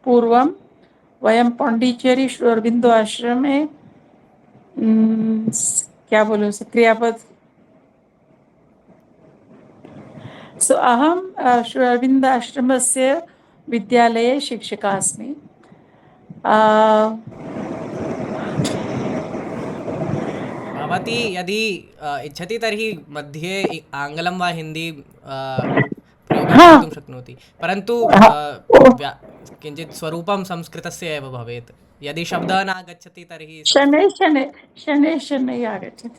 पूर्वं वयं पाण्डिचेरी श्री अरबिन्दो आश्रमे क्या बोलूं क्रियापद। सो अहं श्री अरबिन्द आश्रमस्य विद्यालये शिक्षिका अस्मि। भवती यदि इच्छति तर्हि मध्ये आङ्ग्लं वा हिन्दी प्रयोगं कर्तुं शक्नोति, परन्तु किञ्चित् स्वरूपं संस्कृतस्य एव भवेत्। यदि शब्दः नागच्छति तर्हि शनैः शनैः शनैः शनैः आगच्छति।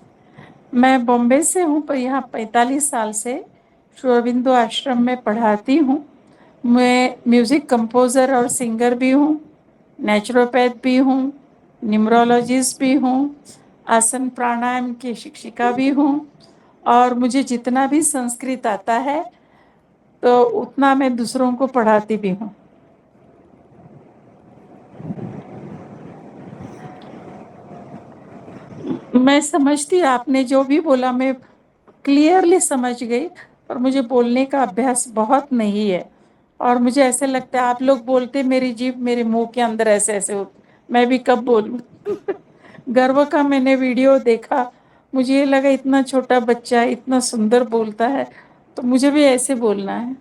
मैं बॉम्बे से हूँ, पर यहाँ 45 साल से श्री अरबिंदो आश्रम में पढ़ाती हूँ। मैं म्यूज़िक कंपोज़र और सिंगर भी हूँ, नेचुरोपैथ भी हूँ, न्यूमरोलॉजिस्ट भी हूँ, आसन प्राणायाम की शिक्षिका भी हूँ, और मुझे जितना भी संस्कृत आता है तो उतना मैं दूसरों को पढ़ाती भी हूँ। मैं समझती, आपने जो भी बोला मैं क्लियरली समझ गई, पर मुझे बोलने का अभ्यास बहुत नहीं है, और मुझे ऐसे लगता है आप लोग बोलते मेरी जीभ मेरे मुंह के अंदर ऐसे ऐसे होती, मैं भी कब बोलूं। गर्व का मैंने वीडियो देखा, मुझे ये लगा इतना छोटा बच्चा इतना सुंदर बोलता है, तो मुझे भी ऐसे बोलना है।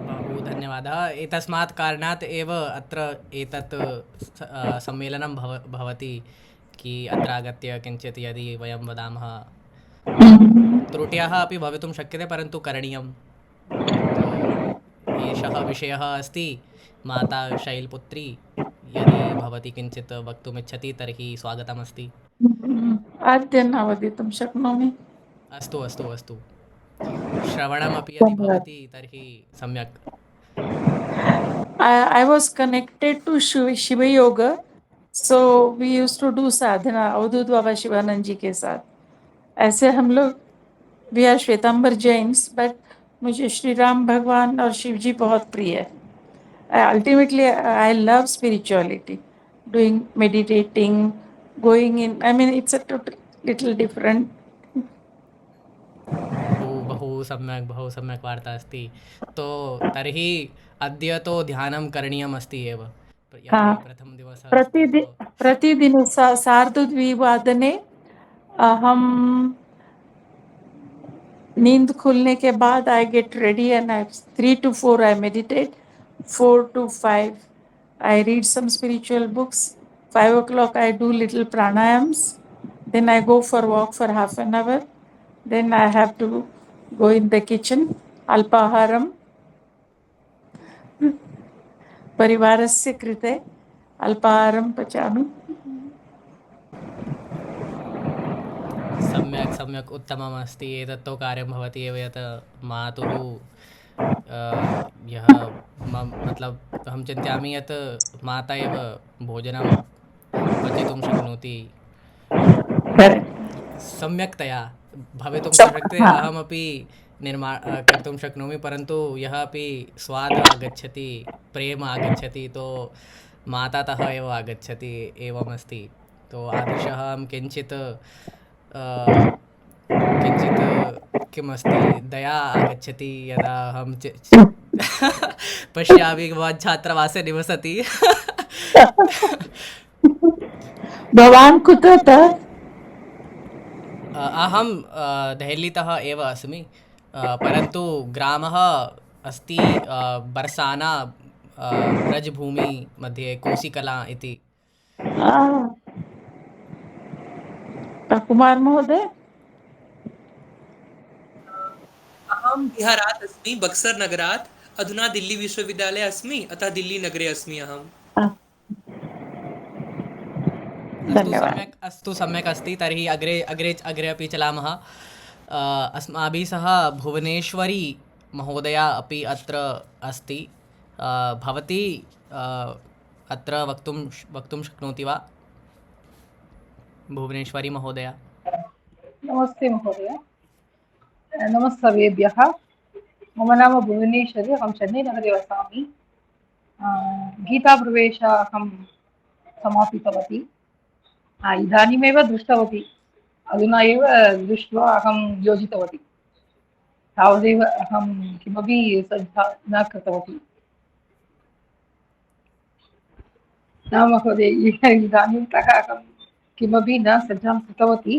बहु धन्यवादः। एतस्मात् कारणात् एव अत्र एतत् सम्मेलनं भवति कि अत्र आगत्य किञ्चित् यदि वयं वदामः त्रुट्यः अपि भवितुं शक्यते, परन्तु करणीयं। तो एषः विषयः अस्ति माता शैलपुत्री। यदि भवती किञ्चित् वक्तुमिच्छति तर्हि स्वागतमस्ति। आद्य न वदितुं शक्नोमि। अस्तु अस्तु अस्तु, श्रवणमपि यदि भवति तर्हि सम्यक्। I was connected to Shiva Yoga, so we used to do साधना अवधूत बाबा शिवानंद जी के साथ। ऐसे हम लोग, we are Shwetambar Jains, but मुझे श्री राम भगवान और शिव जी बहुत प्रिय है। Ultimately, I love spirituality, doing meditating, going in. I mean, it's a little different. बहु सम्यक् वार्ता अस्ति। तो तर्हि अद्य तो ध्यानं करणीयमस्ति एव। यदि हाँ, प्रथमदिवसः अस्ति तो प्रतिदिन सार्धद्विवादने हम नींद खुलने के बाद I get ready and 3 to 4 I meditate, 4 to 5 I read some spiritual books, 5 o'clock I do little pranayams, then I go for walk for half an hour, then I have to go in the kitchen, alpaharam, परिवारस्य कृते अल्पाहारं पचामि। सम्यक् उत्तममस्ति। एतत्तु कार्यं भवति एव, यत् मातुः यः मतलब अहं चिन्तयामि यत् माता एव भोजनं पचितुं शक्नोति सम्यक्तया भवितुं शक्यते। अहमपि कर्तुं शक्नोमि, परन्तु यः अपि स्वादः आगच्छति, प्रेम आगच्छति, तो मातातः एव आगच्छति, एवमस्ति। तो आदर्शः अहं किञ्चित् किमस्ति, दया आगच्छति यदा अहं पश्यामि भवान् छात्रावासे निवसति। भवान् कुतः? अहं देहलीतः एव अस्मि, परन्तु ग्रामः अस्ति बरसाना ब्रजभूमि मध्ये, कोसिकला इति। कुमार महोदय? अहं बिहारात् अस्मि, बक्सर् नगरात्। अधुना दिल्ली विश्वविद्यालये अस्मि, अतः दिल्ली नगरे अस्मि अहं। अस्तु, सम्यक् अस्ति। तर्हि अग्रे अपि चलामः। अस्माभिः सह भुवनेश्वरी महोदया अपि अत्र अस्ति। भवती अत्र वक्तुं शक्नोति वा, भुवनेश्वरी महोदया? नमस्ते महोदय, नमः सर्वेभ्यः। मम नाम भुवनेश्वरी, अहं चेन्नैनगरे वसामि। गीताप्रवेशः अहं समापितवती, इदानीमेव दृष्टवती, अधुना एव दृष्ट्वा अहं योजितवती, तावदेव अहं किमपि सज्जा न कृतवती। न महोदय, इदानीन्तः अहं किमपि न सज्जां कृतवती।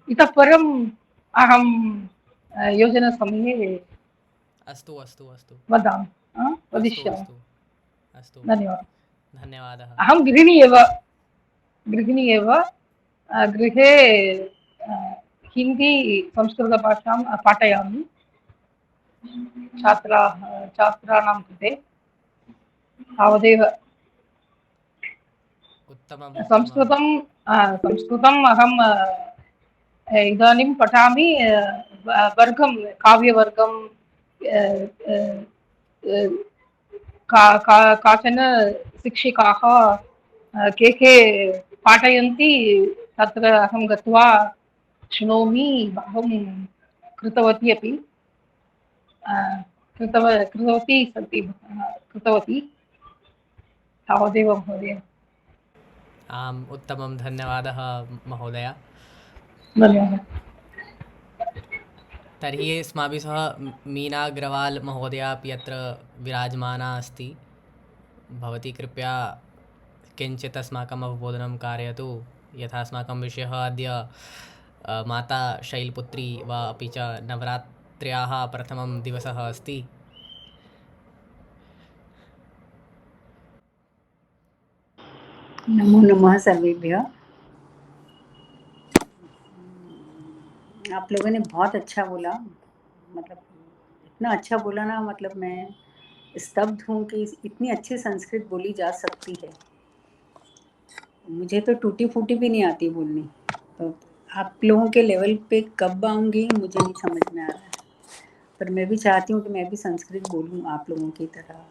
इतः परम् अहं योजनसमये अस्तु वदामि, वदिष्यामि। अस्तु, धन्यवादः। अहं गृहिणी एव गृहे हिन्दी संस्कृतभाषां पाठयामि छात्राणां कृते, तावदेव उत्तमम् संस्कृतं संस्कृतम् अहं इदानीं पठामि वर्गं काव्यवर्गं काचन शिक्षिकाः के पाठयन्ति तत्र अहं गत्वा शृणोमि अहं कृतवती अपि कृतवती तावदेव महोदय आम् उत्तमं धन्यवादः महोदय धन्यवादः तर्हि अस्माभिः सह मीना अग्रवाल् महोदया अपि अत्र विराजमाना अस्ति भवती कृपया किञ्चित् अस्माकम् अवबोधनं कारयतु यथा अस्माकं विषयः अद्य माता शैलपुत्री वा अपि च नवरात्र्याः प्रथमं दिवसः अस्ति नमो नमः सर्वेभ्यः। आप लोगों ने बहुत अच्छा बोला, मतलब इतना अच्छा बोला ना, मतलब मैं स्तब्ध हूँ कि इतनी अच्छी संस्कृत बोली जा सकती है। मुझे तो टूटी फूटी भी नहीं आती बोलनी, तो आप लोगों के लेवल पे कब आऊँगी मुझे नहीं समझ में आ रहा है, पर मैं भी चाहती हूँ कि मैं भी संस्कृत बोलूँ आप लोगों की तरह।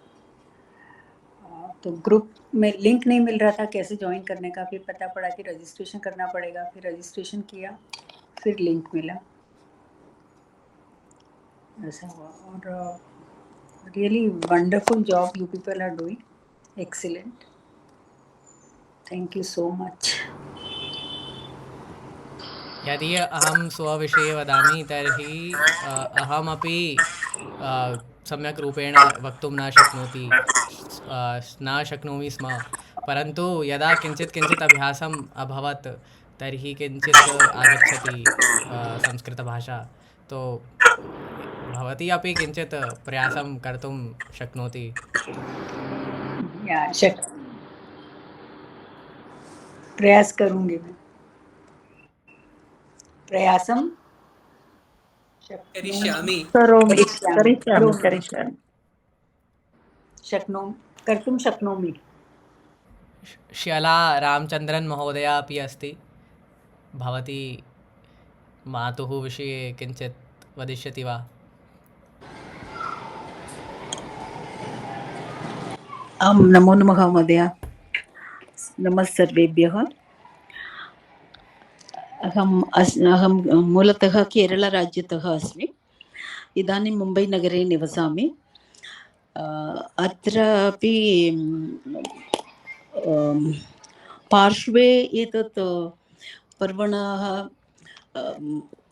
तो ग्रुप में लिंक नहीं मिल रहा था कैसे ज्वाइन करने का, फिर पता पड़ा कि रजिस्ट्रेशन करना पड़ेगा, फिर रजिस्ट्रेशन किया, फिर लिंक मिला, ऐसा हुआ। और really wonderful job you people are doing, excellent, thank you so much. यदि अहं स्वविषये वदामि तर्हि अहमपि सम्यक् रूपेण वक्तुं न शक्नोमि स्म परन्तु यदा किञ्चित् किञ्चित् अभ्यासम् अभवत् तर्हि किञ्चित् आगच्छति संस्कृतभाषा तो भवती अपि किञ्चित् प्रयासं कर्तुं शक्नोति प्रयास करूँगी मैं, प्रयासं करिष्यामि करोमि करिष्यामि करिष्यामि कर्तुं शक्नोमि। श्यला रामचन्द्रन् महोदया अपि अस्ति भवती मातुः विषये किञ्चित् वदिष्यति वा आं नमो नमः महोदय, नमः सर्वेभ्यः। अहं मूलतः केरळराज्यतः अस्मि, इदानीं मुम्बैनगरे निवसामि। अत्रापि पार्श्वे एतत् पर्वणः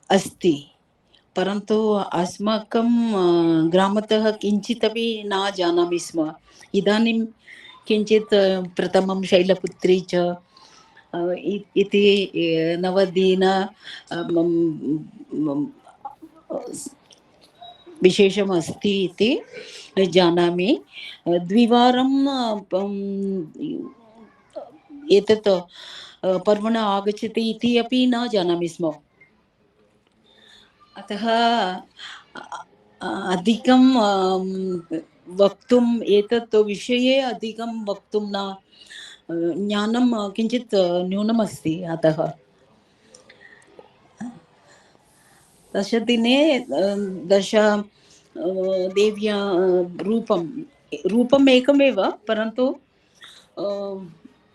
अस्ति, परन्तु अस्माकं ग्रामतः किञ्चिदपि न जानामि स्म। इदानीं किञ्चित् प्रथमं शैलपुत्री च इति नवदिन विशेषमस्ति इति जानामि। द्विवारं एतत् पर्वण आगच्छति इति अपि न जानामि स्म, अतः अधिकं वक्तुम् एतत् विषये अधिकं वक्तुं न ज्ञानं किञ्चित् न्यूनमस्ति। अतः दशदिने दश देव्या रूपम् एकमेव, परन्तु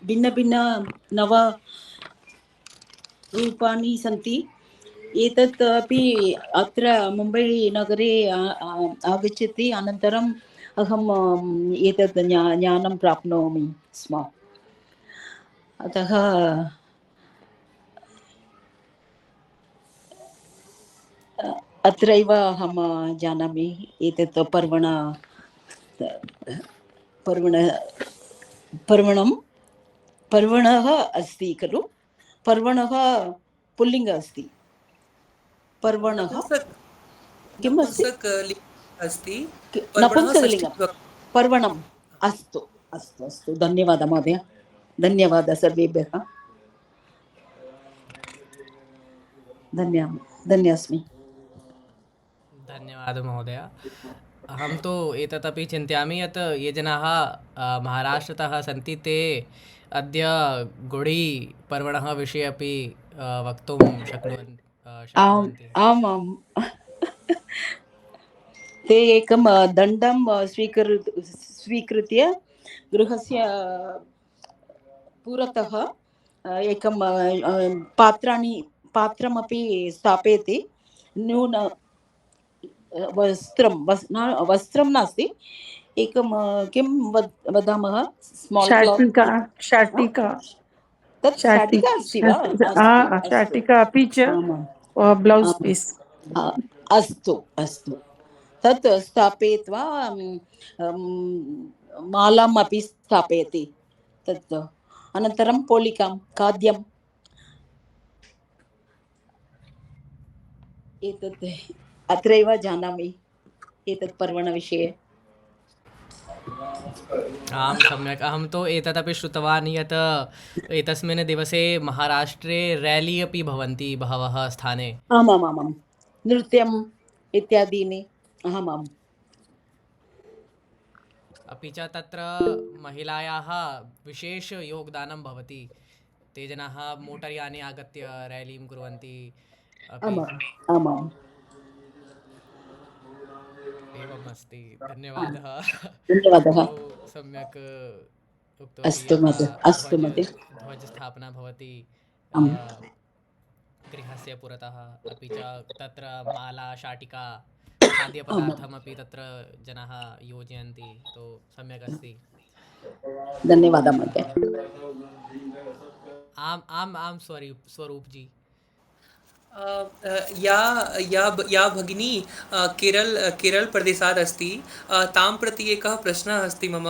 भिन्न नव रूपाणि सन्ति। एतत् अपि अत्र मुम्बैनगरे आगच्छति, अनन्तरम् अहम् एतत् ज्ञानं प्राप्नोमि स्म। अतः अत्रैव अहं जानामि एतत् पर्वणः अस्ति खलु, पर्वणः पुल्लिङ्ग अस्ति, पर्वणः किम् अस्ति, अस्ति नपुंसकलिङ्गं, पर्वणम्। अस्तु अस्तु अस्तु, धन्यवादः महोदय, धन्यवादः सर्वेभ्यः, धन्योस्मि। धन्यवादः महोदय। अहं तु एतदपि चिन्तयामि यत् ये जनाः महाराष्ट्रतः सन्ति ते अद्य गुडी पर्वणः विषये अपि वक्तुं आम् शक्नुवन्ति। आमाम् ते एकं दण्डं स्वीकृत्य गृहस्य पुरतः एकं पात्रमपि स्थापयति। न्यून वस्त्रं नास्ति, एकं किं वदामः, स्माल् क्लात्, शाटिका शाटिका तत् शाटिका अस्ति वा? अस्तु अस्तु, शाटिका अपि च आमाम् ब्लौस् आम् पीस्। अस्तु अस्तु, तत् स्थापयित्वा मालाम् अपि स्थापयति तत्। अनन्तरं पोलिकां खाद्यम् एतत् अत्रैव जानामि एतत् पर्वणविषये। आं सम्यक्। अहं तु एतदपि श्रुतवान् यत् एतस्मिन् दिवसे महाराष्ट्रे रेली अपि भवन्ति बहवः स्थाने। आमामामां नृत्यम् इत्यादीनि, आमाम् अपि च तत्र महिलायाः विशेषयोगदानं भवति। ते जनाः मोटर् याने आगत्य रेलीं कुर्वन्ति अपि। आमाम् आमाम् एवम् अस्ति। धन्यवादः। धन्यवादः। बहु सम्यक् उक्तवती। अस्तु यथा महोदय, अस्तु महोदय। ध्वजस्थापना भवति आम् गृहस्य पुरतः, अपि च तत्र माला शाटिका आमाम् खाद्यपदार्थमपि तत्र जनाः योजयन्ति। तो सम्यक् अस्ति। धन्यवादः महोदय। आम् आम् आम् स्वरूप जी। या या भगिनी केरल प्रदेशात् अस्ति, तां प्रति एकः प्रश्नः अस्ति मम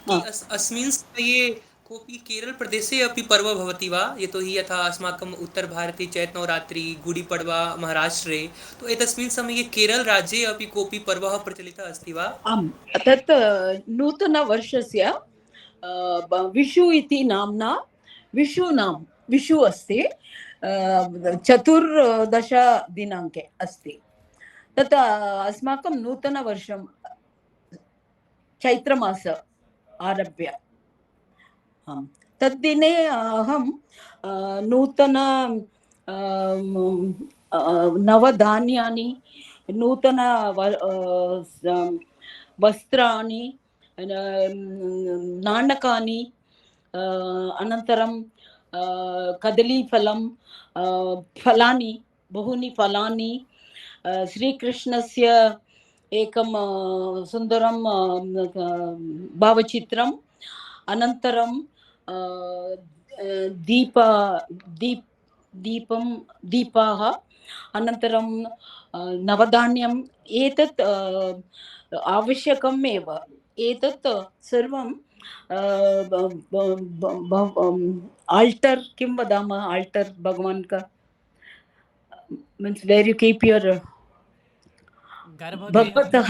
कि अस्मिन् समये कोऽपि केरल प्रदेशे अपि पर्व भवति वा? यतोहि यथा अस्माकम् उत्तरभारते चैत्रनवरात्रि, गुडीपड्वा महाराष्ट्रे, तो एतस्मिन् समये केरल राज्ये अपि कोऽपि पर्वः प्रचलितः अस्ति वा? आम्, तत् नूतनवर्षस्य विशु इति नाम्ना विशु अस्ति। 14 दिनाङ्के अस्ति। तत् अस्माकं नूतनवर्षं चैत्रमास आरभ्य। आम्, तद्दिने अहं नूतन नवधान्यानि, नूतन वस्त्राणि, नाणकानि, अनन्तरं कदलीफलं, फलानि, बहूनि फलानि, श्रीकृष्णस्य एकं सुन्दरं भावचित्रम्, अनन्तरं दीपाः, अनन्तरं नवधान्यम्, एतत् आवश्यकम् एव। एतत् सर्वं आल्टर्, किं वदामः, आल्टर् भगवान् का मीन्स् वेर् यु कीप् युर् भगवतः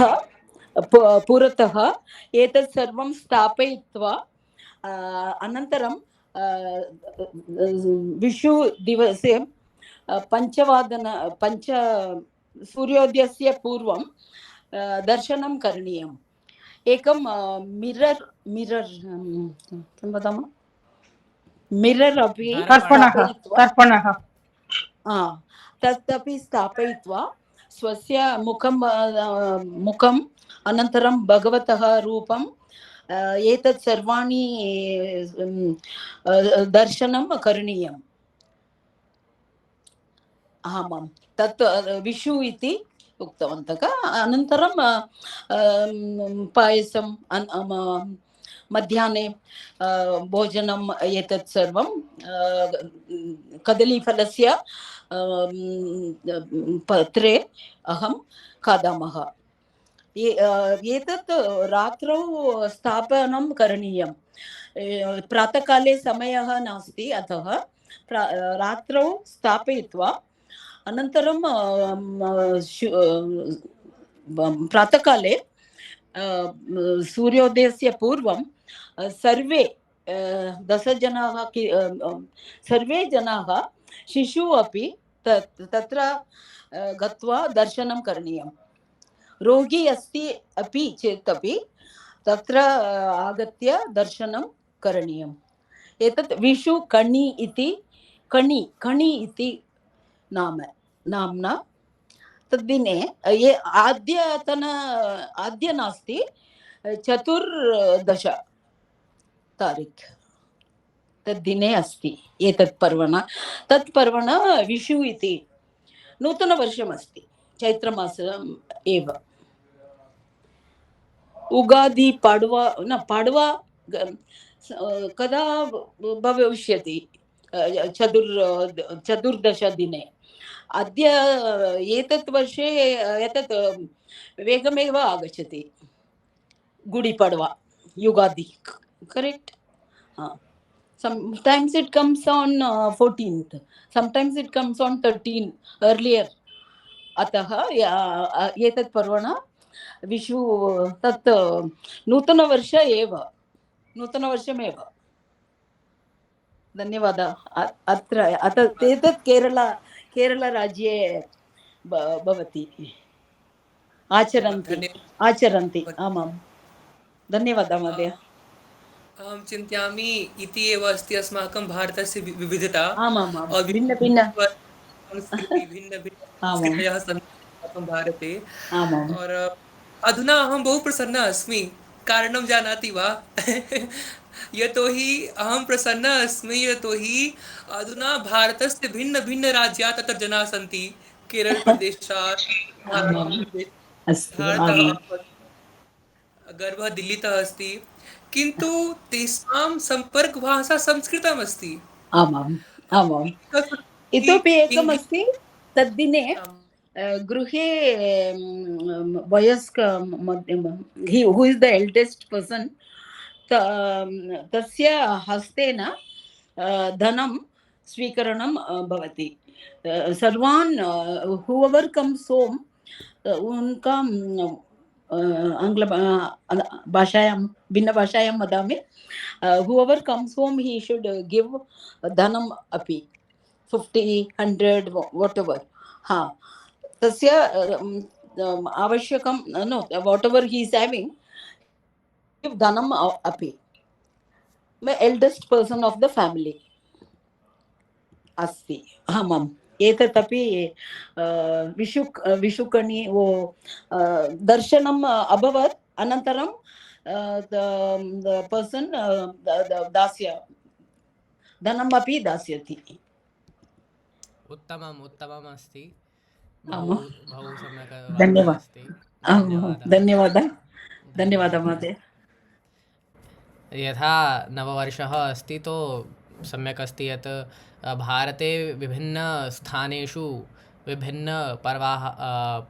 पुरतः एतत् सर्वं स्थापयित्वा अनन्तरं विशु दिवसे 5 सूर्योदयस्य पूर्वं दर्शनं करणीयम्। एकं मिरर् किं वदामः, मिरर् अपि तर्पणः तत् अपि स्थापयित्वा स्वस्य मुखम्, अनन्तरं भगवतः रूपं, एतत् सर्वाणि दर्शनं करणीयम्। आमां, तत् विशु इति उक्तवन्तः। अनन्तरं पायसं, मध्याह्ने भोजनं, एतत् सर्वं कदलीफलस्य पत्रे अहं खादामः। एतत् रात्रौ स्थापनं करणीयं। प्रातःकाले समयः नास्ति, अतः रात्रौ स्थापयित्वा अनन्तरं प्रातःकाले सूर्योदयस्य पूर्वं सर्वे 10 जनाः, सर्वे जनाः, शिशुः अपि तत्र गत्वा दर्शनं करणीयं। रोगी अस्ति अपि चेत् अपि तत्र आगत्य दर्शनं करणीयम्। एतत् विषु कणि इति कणि इति नाम्ना तद्दिने ये आद्य नास्ति 14 तारीख् तद्दिने अस्ति एतत् पर्वण तत् पर्वण विषु इति नूतनवर्षमस्ति चैत्रमासम् एव उगादि पाड्वा न पाड्वा कदा भविष्यति चतुर्दशदिने अद्य एतत् वर्षे एतत् वेगमेव आगच्छति Gudi Padwa Yugadi correct sometimes it comes on 14th sometimes it comes on 13 earlier अतः एतत् पर्वण विषु तत् नूतनवर्षमेव धन्यवादः अत्र एतत् केरलराज्ये भवति आचरन्ति आमां धन्यवादः महोदय अहं चिन्तयामि इति एव अस्ति अस्माकं भारतस्य विविधता आमामां और भिन्न संस्कृति भिन्न आमां संस्कृतयः सन्ति अस्माकं भारते आमां और अधुना अहं बहु प्रसन्नः अस्मि कारणं जानाति वा यतोहि अहं प्रसन्नः अस्मि यतोहि अधुना भारतस्य भिन्न भिन्न राज्यात् तत्र जनाः सन्ति केरलप्रदेशात् आमाम् अस्तु बिहारतः आमां गर्भः दिल्लीतः अस्ति किन्तु तेषां सम्पर्कभाषा संस्कृतमस्ति आमाम् आमाम् इतोपि एकमस्ति तद्दिने गृहे वयस्क हू इस् द एल्डेस्ट् पर्सन् तस्य हस्तेन धनं स्वीकरणं भवति सर्वान् हूएवर् कम्स् होम् उनका आङ्ग्ल भाषायां भिन्नभाषायां वदामि whoever comes home he should give धनम् अपि 50, 100 whatever हा तस्य आवश्यकं नो whatever he is having give dhanam api my eldest person of the family अस्ति आमाम् एतत् अपि विशुकणि वो दर्शनम् अभवत् अनन्तरं पर्सन् धनम् अपि दास्यति उत्तमम् अस्ति आमां बहु सम्यक् धन्यवादः अस्ति धन्यवादः महोदय यथा नववर्षः अस्ति तो सम्यक् अस्ति यत् भारते विभिन्नस्थानेषु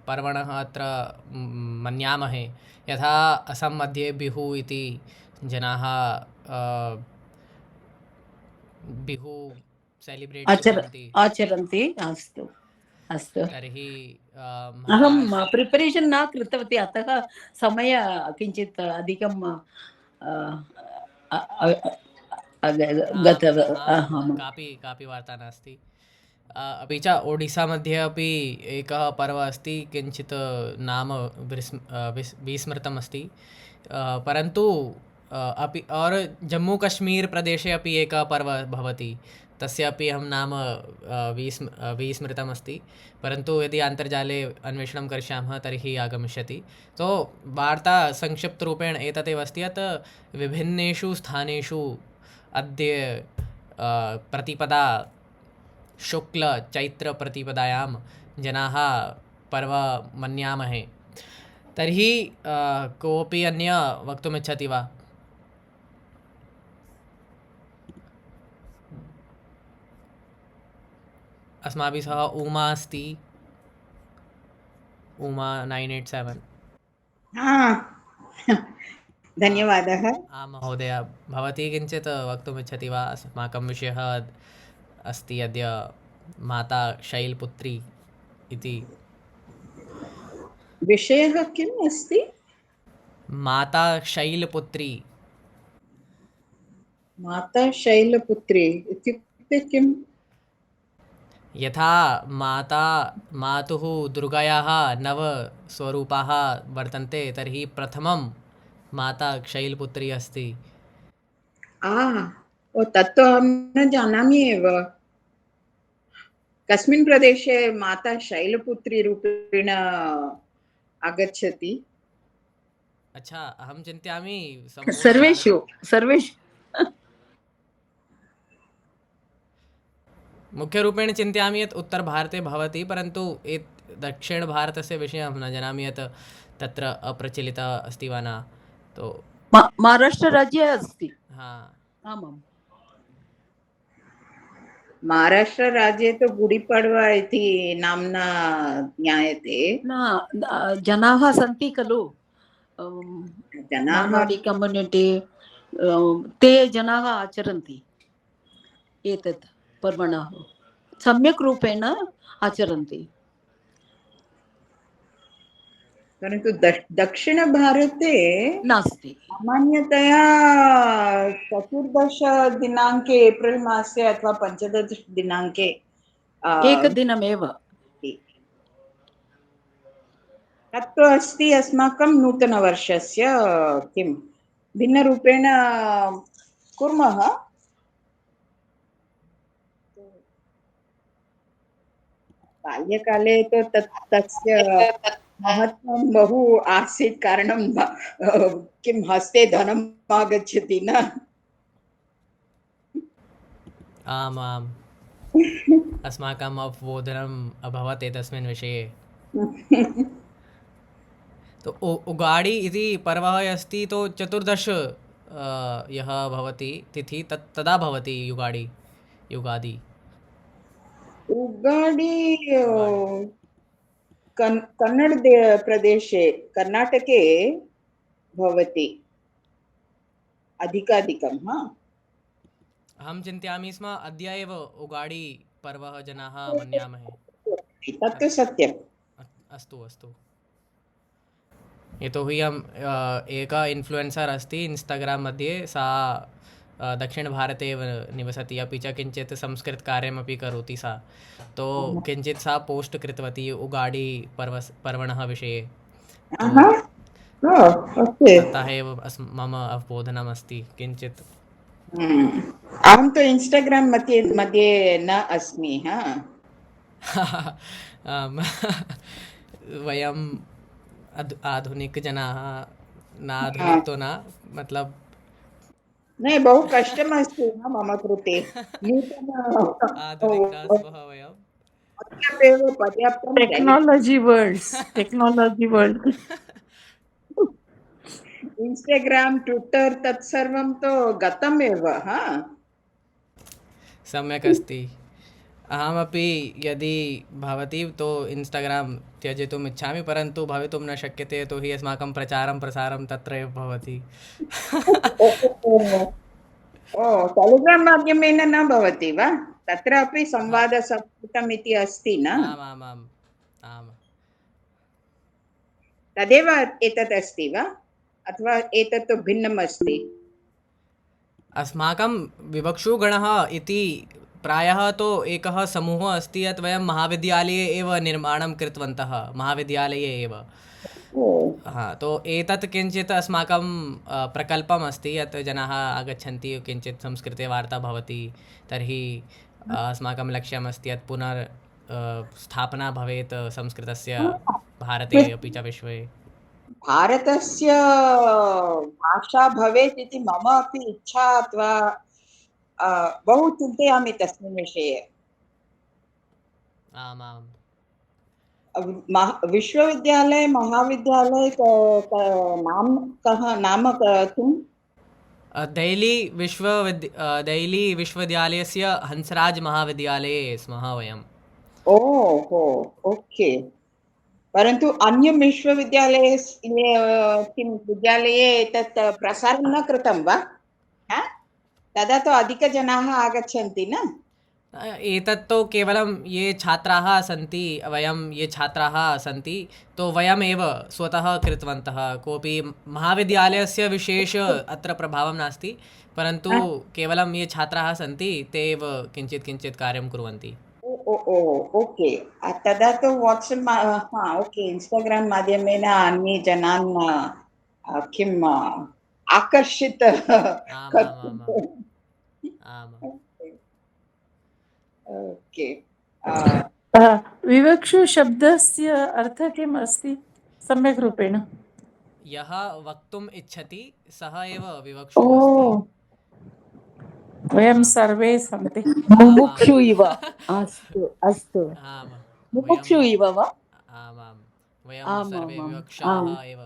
पर्वणः अत्र मन्यामहे यथा असम मध्ये बिहु इति जनाः बिहु सेलिब्रेट् कुर्वन्ति आचरन्ति अस्तु अस्तु तर्हि अहं प्रिपरेशन् न कृतवती अतः समय किञ्चित् अधिकं कापि वार्ता नास्ति अपि च ओडिसा मध्ये अपि एकः पर्व अस्ति किञ्चित् नाम विस्मृतम् अस्ति परन्तु अपि और जम्मूकश्मीर् प्रदेशे अपि एकः पर्व भवति तस्य अपि अहं नाम विस्मृतम् अस्ति परन्तु यदि अन्तर्जाले अन्वेषणं करिष्यामः तर्हि आगमिष्यति तो वार्ता संक्षिप्तरूपेण एतदेव अस्ति यत् विभिन्नेषु स्थानेषु अद्य प्रतिपदा शुक्लचैत्रप्रतिपदायां जनाः पर्व मन्यामहे तर्हि कोऽपि अन्य वक्तुमिच्छति वा अस्माभिः सह उमा अस्ति उमा 987 धन्यवादः आं महोदय भवती किञ्चित् वक्तुमिच्छति वा अस्माकं विषयः अस्ति अद्य माता शैलपुत्री इति विषयः किम् अस्ति माता शैलपुत्री माता शैलपुत्री इत्युक्ते किम् यथा मातुः दुर्गायाः 9 स्वरूपाः वर्तन्ते तर्हि प्रथमं माता शैलपुत्री अस्ति ओ तत्तु अहं न जानामि एव। कस्मिन् प्रदेशे माता शैलपुत्री रूपेण आगच्छति? अच्छा, अहं चिन्तयामि सम्पूर्णभारत सर्वेषु मुख्यरूपेण चिन्तयामि यत् उत्तरभारते भवति, परन्तु दक्षिणभारतस्य विषये अहं न जानामि यत् तत्र अप्रचलिता अस्ति वा न। तो महाराष्ट्रराज्ये अस्ति। हा, आमाम्। महाराष्ट्रराज्ये तु गुडिपड्वा इति नाम्ना ज्ञायते। न जनाः सन्ति खलु, जनाः मार्वाडी कम्युनिटी, ते जनाः आचरन्ति एतत् पर्वणः, सम्यक् रूपेण आचरन्ति। परन्तु दक्षिणभारते नास्ति। सामान्यतया 14 दिनाङ्के एप्रिल् मासे अथवा 15 दिनाङ्के एकदिनमेव। तत्तु अस्ति अस्माकं नूतनवर्षस्य किं भिन्नरूपेण कुर्मः। बाल्यकाले तु तस्य महत्त्वं बहु आसीत्, कारणं किं हस्ते धनम् आगच्छति न। आमाम्, अस्माकम् अवबोधनम् अभवत् एतस्मिन् विषये। तो उगाडि इति पर्वः अस्ति, तो 14 यः भवति तिथि तदा भवति युगादि। उगाडि कन्नड प्रदेशे, कर्नाटके भवति अधिकाधिकं। अहं चिन्तयामि स्म अद्य एव उगाडि पर्वः जनाः मन्यामहे। तत्तु सत्यम्। अस्तु अस्तु, यतोहि एका इन्फ्लुएन्सर् अस्ति इन्स्टाग्राम् मध्ये, सा दक्षिणभारते एव निवसति, अपि च किञ्चित् संस्कृतकार्यमपि करोति सा। तो किञ्चित् सा पोस्ट् कृतवती उगाडि पर्वणः विषये। अतः एव मम अवबोधनम् अस्ति किञ्चित्। अहं तु इन्स्टाग्राम् मध्ये न अस्मि। वयम् आधुनिकजनाः, न आधुनिक तो न, मतलब न, बहु कष्टमस्ति मम कृते। आधुनिकः स्वः वयम्। पर्याप्तं टेक्नोलॉजी वर्ल्ड इन्स्टाग्राम्, ट्विट्टर् तत्सर्वं तु गतमेव। सम्यक् अस्ति। अहमपि यदि भवति तो इन्स्टाग्राम् त्यजितुम् इच्छामि, परन्तु भवितुं न शक्यते, यतोहि अस्माकं प्रसारं तत्र एव भवति। टेलिग्राम् माध्यमेन न भवति वा? तत्रापि संवादसंस्कृतम् इति अस्ति न? आमामाम्, आम्। तदेव एतत् अस्ति वा, अथवा एतत् भिन्नम् अस्ति? अस्माकं विवक्षुगणः इति प्रायः तो एकः समूहः अस्ति, यत् वयं महाविद्यालये एव निर्माणं कृतवन्तः, महाविद्यालये एव। हाँ, तो एतत् किञ्चित् अस्माकं प्रकल्पम् अस्ति, यत् जनाः आगच्छन्ति, किञ्चित् संस्कृते वार्ता भवति, तर्हि अस्माकं लक्ष्यम् अस्ति यत् पुनर् स्थापना भवेत् संस्कृतस्य भारते अपि च विश्वे। भारतस्य भाषा भवेत् इति मम अपि इच्छा, अथवा बहु चिन्तयामि तस्मिन् विषये। आमाम्। विश्वविद्यालय, महाविद्यालय नाम किम्? दैली विश्वविद्यालयस्य हंसराज महाविद्यालये स्मः वयम्। ओहो, ओके। परन्तु अन्य विश्वविद्यालये किं विद्यालये तत् प्रसारं न कृतं वा? तदा तु अधिकजनाः आगच्छन्ति न? एतत्तु केवलं ये छात्राः सन्ति, तो वयमेव स्वतः कृतवन्तः। कोऽपि महाविद्यालयस्य विशेष अत्र प्रभावं नास्ति, परन्तु केवलं ये छात्राः सन्ति ते एव किञ्चित् कार्यं कुर्वन्ति। ओके। तदा तु वाट्सप्, ओके, इन्स्टाग्राम् माध्यमेन अन्ये जनान् किम् आकर्षित आमाम् ओके विवक्षु शब्दस्य अर्थः किम् अस्ति सम्यक् रूपेण? यः वक्तुम् इच्छति सः एव ओ, विवक्षुः अस्ति। वयं आम् सर्वे सन्ति। मुमुक्षु आमाम् इव। अस्तु अस्तु, आम् वयं मुमुक्षु इव वा? आमां वयं सर्वे आमामाम् विवक्षाः आम्। एव।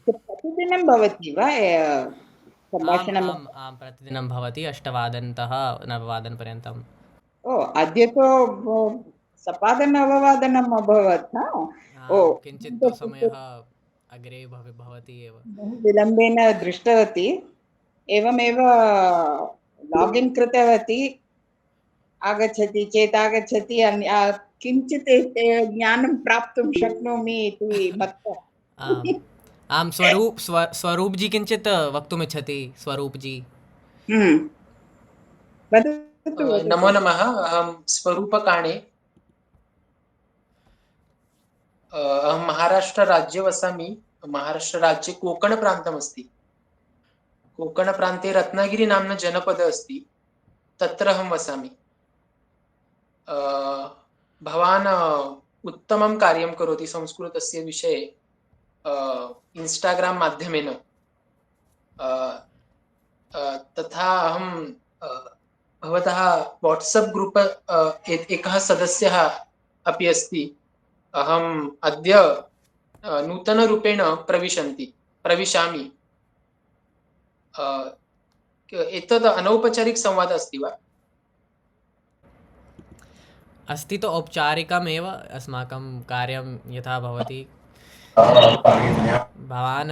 प्रतिदिनं भवति वा आम् सम्भाषणम्? आम् आं प्रतिदिनं भवति 8वादनतः 9वादनपर्यन्तं। ओ अद्य तु सपादनववादनम् अभवत् न? ओ आं किञ्चित् तु समयः अग्रे भवति एव। बहु विलम्बेन दृष्टवती, एवमेव लागिन् कृतवती, आगच्छति चेत् आगच्छति, किञ्चित् ज्ञानं प्राप्तुं शक्नोमि इति मत्वा। आम् आं स्वरूप जी किञ्चित् वक्तुमिच्छति। स्वरूप जी वदतु नमो वदतु। नमः। अहं स्वरूपकाणे, अहं महाराष्ट्रराज्ये वसामि। महाराष्ट्रराज्ये कोकणप्रान्तमस्ति। कोकणप्रान्ते रत्नगिरि नाम्ना जनपदः अस्ति, तत्र अहं वसामि। भवान् उत्तमं कार्यं करोति संस्कृतस्य विषये इन्स्टाग्राम् माध्यमेन। तथा अहं भवतः वाट्सप् ग्रूप् एकः सदस्यः अपि अस्ति। अहम् अद्य नूतनरूपेण प्रविशामि। एतद् अनौपचारिकसंवादः अस्ति वा? अस्ति तु औपचारिकमेव अस्माकं कार्यं यथा भवति। भवान्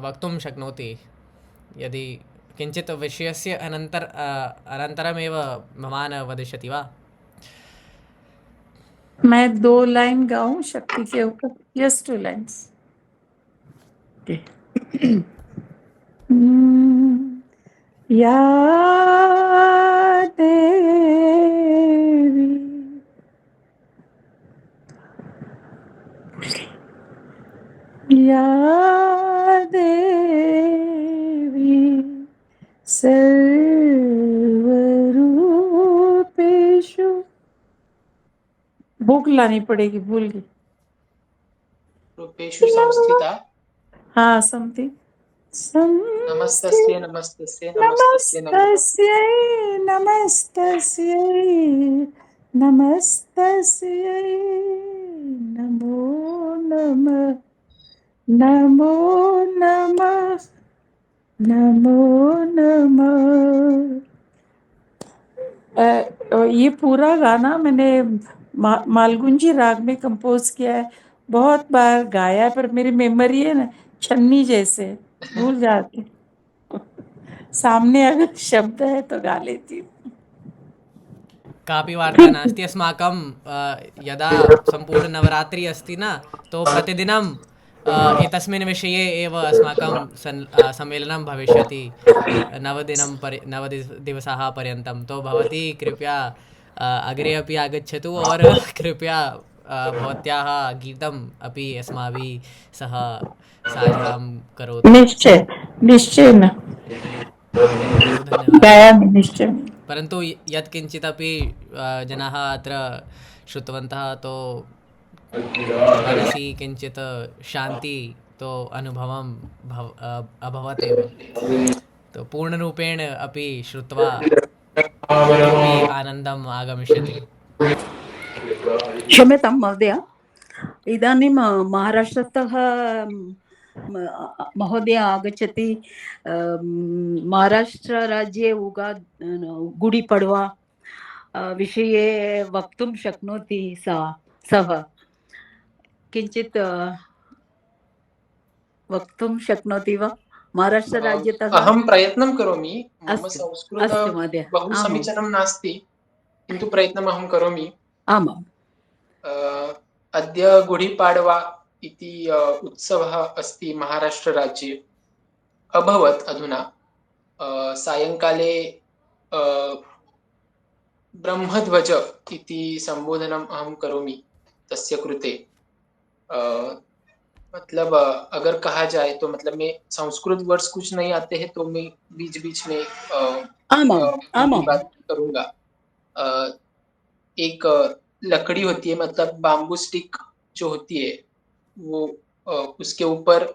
वक्तुं शक्नोति यदि किञ्चित् विषयस्य अनन्तरमेव भवान् वदिष्यति वा? मैं 2 लाइन गाऊं शक्ति के ऊपर, जस्ट 2 लाइन्स। या देवी या देवी सर्वरूपेषु, भूख लानी पड़ेगी, भूल गई। रूपेषु संस्थिता। हाँ, समथिंग। नमस्तस्यै नमस्तस्यै नमस्तस्यै नमो नमस्तस्यै नमस्तस्यै नमस्तस्यै नमो नमः नमो नमः नमो नमः। ये पूरा गाना मैंने मालगुंजी राग में कंपोज किया है, बहुत बार गाया, पर मेरी मेमोरी है ना छन्नी जैसे, भूल जाती। सामने अगर शब्द है तो गा लेती हूँ। कापि वार्ता नास्ति। अस्माकं यदा सम्पूर्णनवरात्रिः अस्ति न, तो प्रतिदिनं एतस्मिन् विषये एव अस्माकं सम्मेलनं भविष्यति 9 दिवसाः पर्यन्तं। तो भवती कृपया अग्रे अपि आगच्छतु और कृपया भवत्याः गीतम् अपि अस्माभिः सह साझां करोतु। निश्चय निश्चयेन बहु धन्यवादः। गायामि निश्चय। परन्तु यत्किञ्चिदपि जनाः अत्र श्रुतवन्तः, तो मनसि किञ्चित् शान्ति तो अनुभवं अभवत् एव। तो पूर्णरूपेण अपि श्रुत्वा इतोपि आनन्दम् आगमिष्यति। क्षम्यतां महोदय, इदानीं महाराष्ट्रतः महोदय आगच्छति। महाराष्ट्रराज्ये गुडीपड्वा विषये वक्तुं शक्नोति सः। किञ्चित् वक्तुं शक्नोति वा महाराष्ट्रराज्यतः? अहं प्रयत्नं करोमि। मम अस्तु संस्कृतं अस्तु महोदय। बहु समीचीनं नास्ति, किन्तु प्रयत्नम् अहं करोमि। आमाम्। अद्य गुडीपाडवा इति उत्सवः अस्ति महाराष्ट्रराज्ये। अभवत् अधुना सायङ्काले ब्रह्मध्वज इति सम्बोधनम् अहं करोमि तस्य कृते। मतलब अगर कहा जाए तो मतलब मैं संस्कृत वर्ड्स कुछ नहीं आते हैं तो मैं बीच बीच में आमाम हिंदी आमाम बात करूंगा। अ, एक लकड़ी होती है, मतलब बाम्बू स्टिक जो होती है वो, उसके ऊपर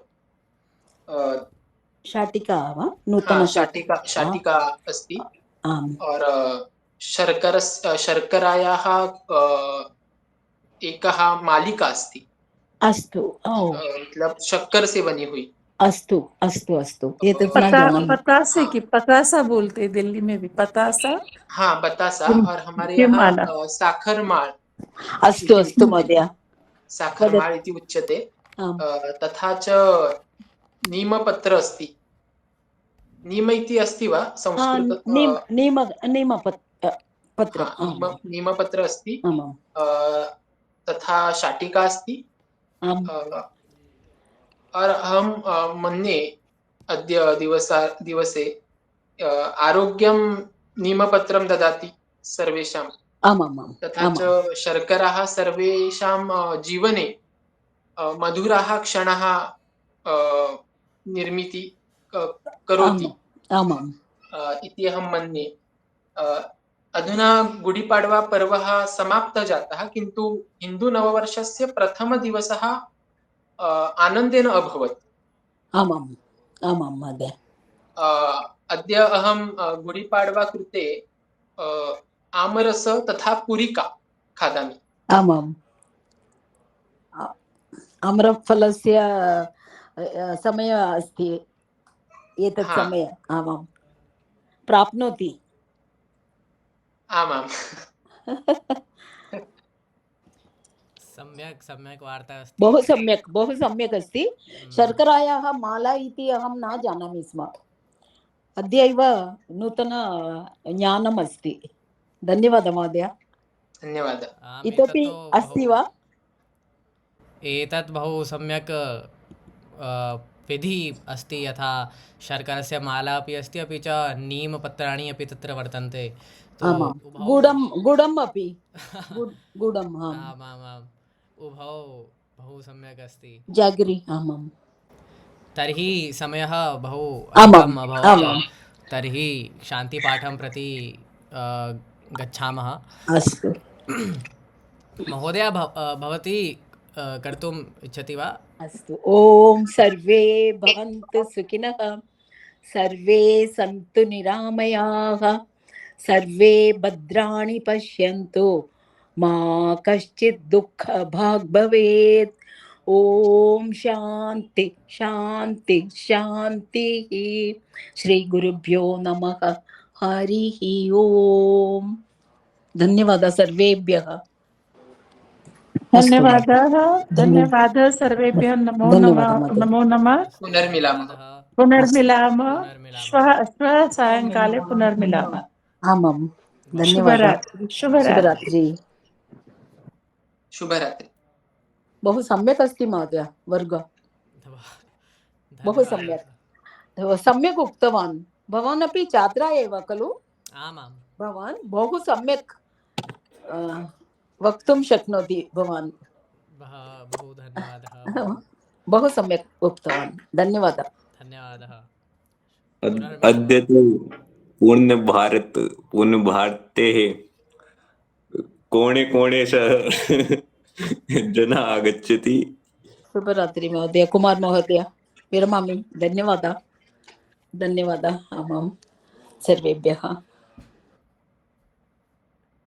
शाटिका वा हाँ, नूतन शाटिका आ शाटिका अस्ति। आम् और शर्करायाः एकः मालिका अस्ति, अस्तु ओ मतलब शक्कर से बनी हुई। अस्तु अस्तु अस्तु एतत् न पता जानामि पतासे हाँ की पतासा बोलते हैं दिल्ली में भी पतासा। हाँ, बतासा। और हमारे ये यहाँ माला। साखरमाळ अस्तु इति अस्तु उच्यते। महोदय साखरमाळ वदतु इति उच्यते। आम् तथा च नीमपत्र अस्ति। नीम इति अस्ति वा संस्कृत? पत्रम् हाँ, आम् नीमपत्र अस्ति। आमाम् तथा शाटिका अस्ति। आम् और अहं मन्ये अद्य दिवसे आरोग्यं नीमपत्रं ददाति सर्वेषां। आमामाम् तथा आमाम् च शर्कराः सर्वेषां जीवने मधुराः क्षणाः निर्मिति करोति आमाम् आमाम् इति अहं मन्ये। अ, अधुना गुडीपाडवा पर्वः समाप्तः जातः, किन्तु हिन्दुनववर्षस्य प्रथमदिवसः आनन्देन अभवत्। आमाम् आमां महोदय अ, अद्य अहं गुडीपाडवा कृते अ, आमरस तथा पुरिका खादामि। आमाम् आम्रफलस्य समयः अस्ति एतत् हा, समय आमां प्राप्नोति आमाम्। सम्यक् सम्यक् वार्ता अस्ति। बहु सम्यक् अस्ति शर्करायाः माला इति अहं न जानामि स्म अद्यैव नूतन ज्ञानम् अस्ति धन्यवादः महोदय धन्यवादः। आम्, इतोपि अस्ति वा एतत् बहु सम्यक् विधि अस्ति, यथा शर्करस्य माला अपि अस्ति, अपि च नीमपत्राणि अपि तत्र वर्तन्ते। आमां उभौ गुडम् अपि गुडम् आम् आमामाम् उभौ बहु सम्यक् अस्ति। जागरि आमां तर्हि समयः बहु आमाम् अधिकम् अभवत्, आमाम् तर्हि शान्तिपाठं प्रति गच्छामः। अस्तु महोदय, भवती कर्तुम् इच्छति वा? अस्तु ॐ सर्वे भवन्तु सुखिनः सर्वे सन्तु निरामयाः सर्वे भद्राणि पश्यन्तु मा कश्चित् दुःखभाग् भवेत् ॐ शान्ति शान्ति शान्तिः श्रीगुरुभ्यो नमः हरिः ॐ धन्यवादः सर्वेभ्यः अस्तु धन्यवादः सर्वेभ्यः नमो धन्यवादः नमः महोदय नमो नमः पुनर्मिलामः। पुनर्मिलामः श्वः सायङ्काले पुनर्मिलामः आमां धन्यवादः शुभरात्रि शुभरात्रि शुभरात्रि शुभरात्रि। बहु सम्यक् अस्ति महोदय वर्ग बहु सम्यक् उक्तवान् भवान् अपि छात्रा एव खलु आमां भवान् बहु सम्यक् वक्तुं शक्नोति भवान् बहु धन्यवादः। बहु सम्यक् उक्तवान् धन्यवादः धन्यवादः। अद्य तु पूर्णभारतेः कोणे कोणे जनाः आगच्छति। शुभरात्रि महोदय कुमार महोदय विरमामि धन्यवादः धन्यवादः आमां सर्वेभ्यः।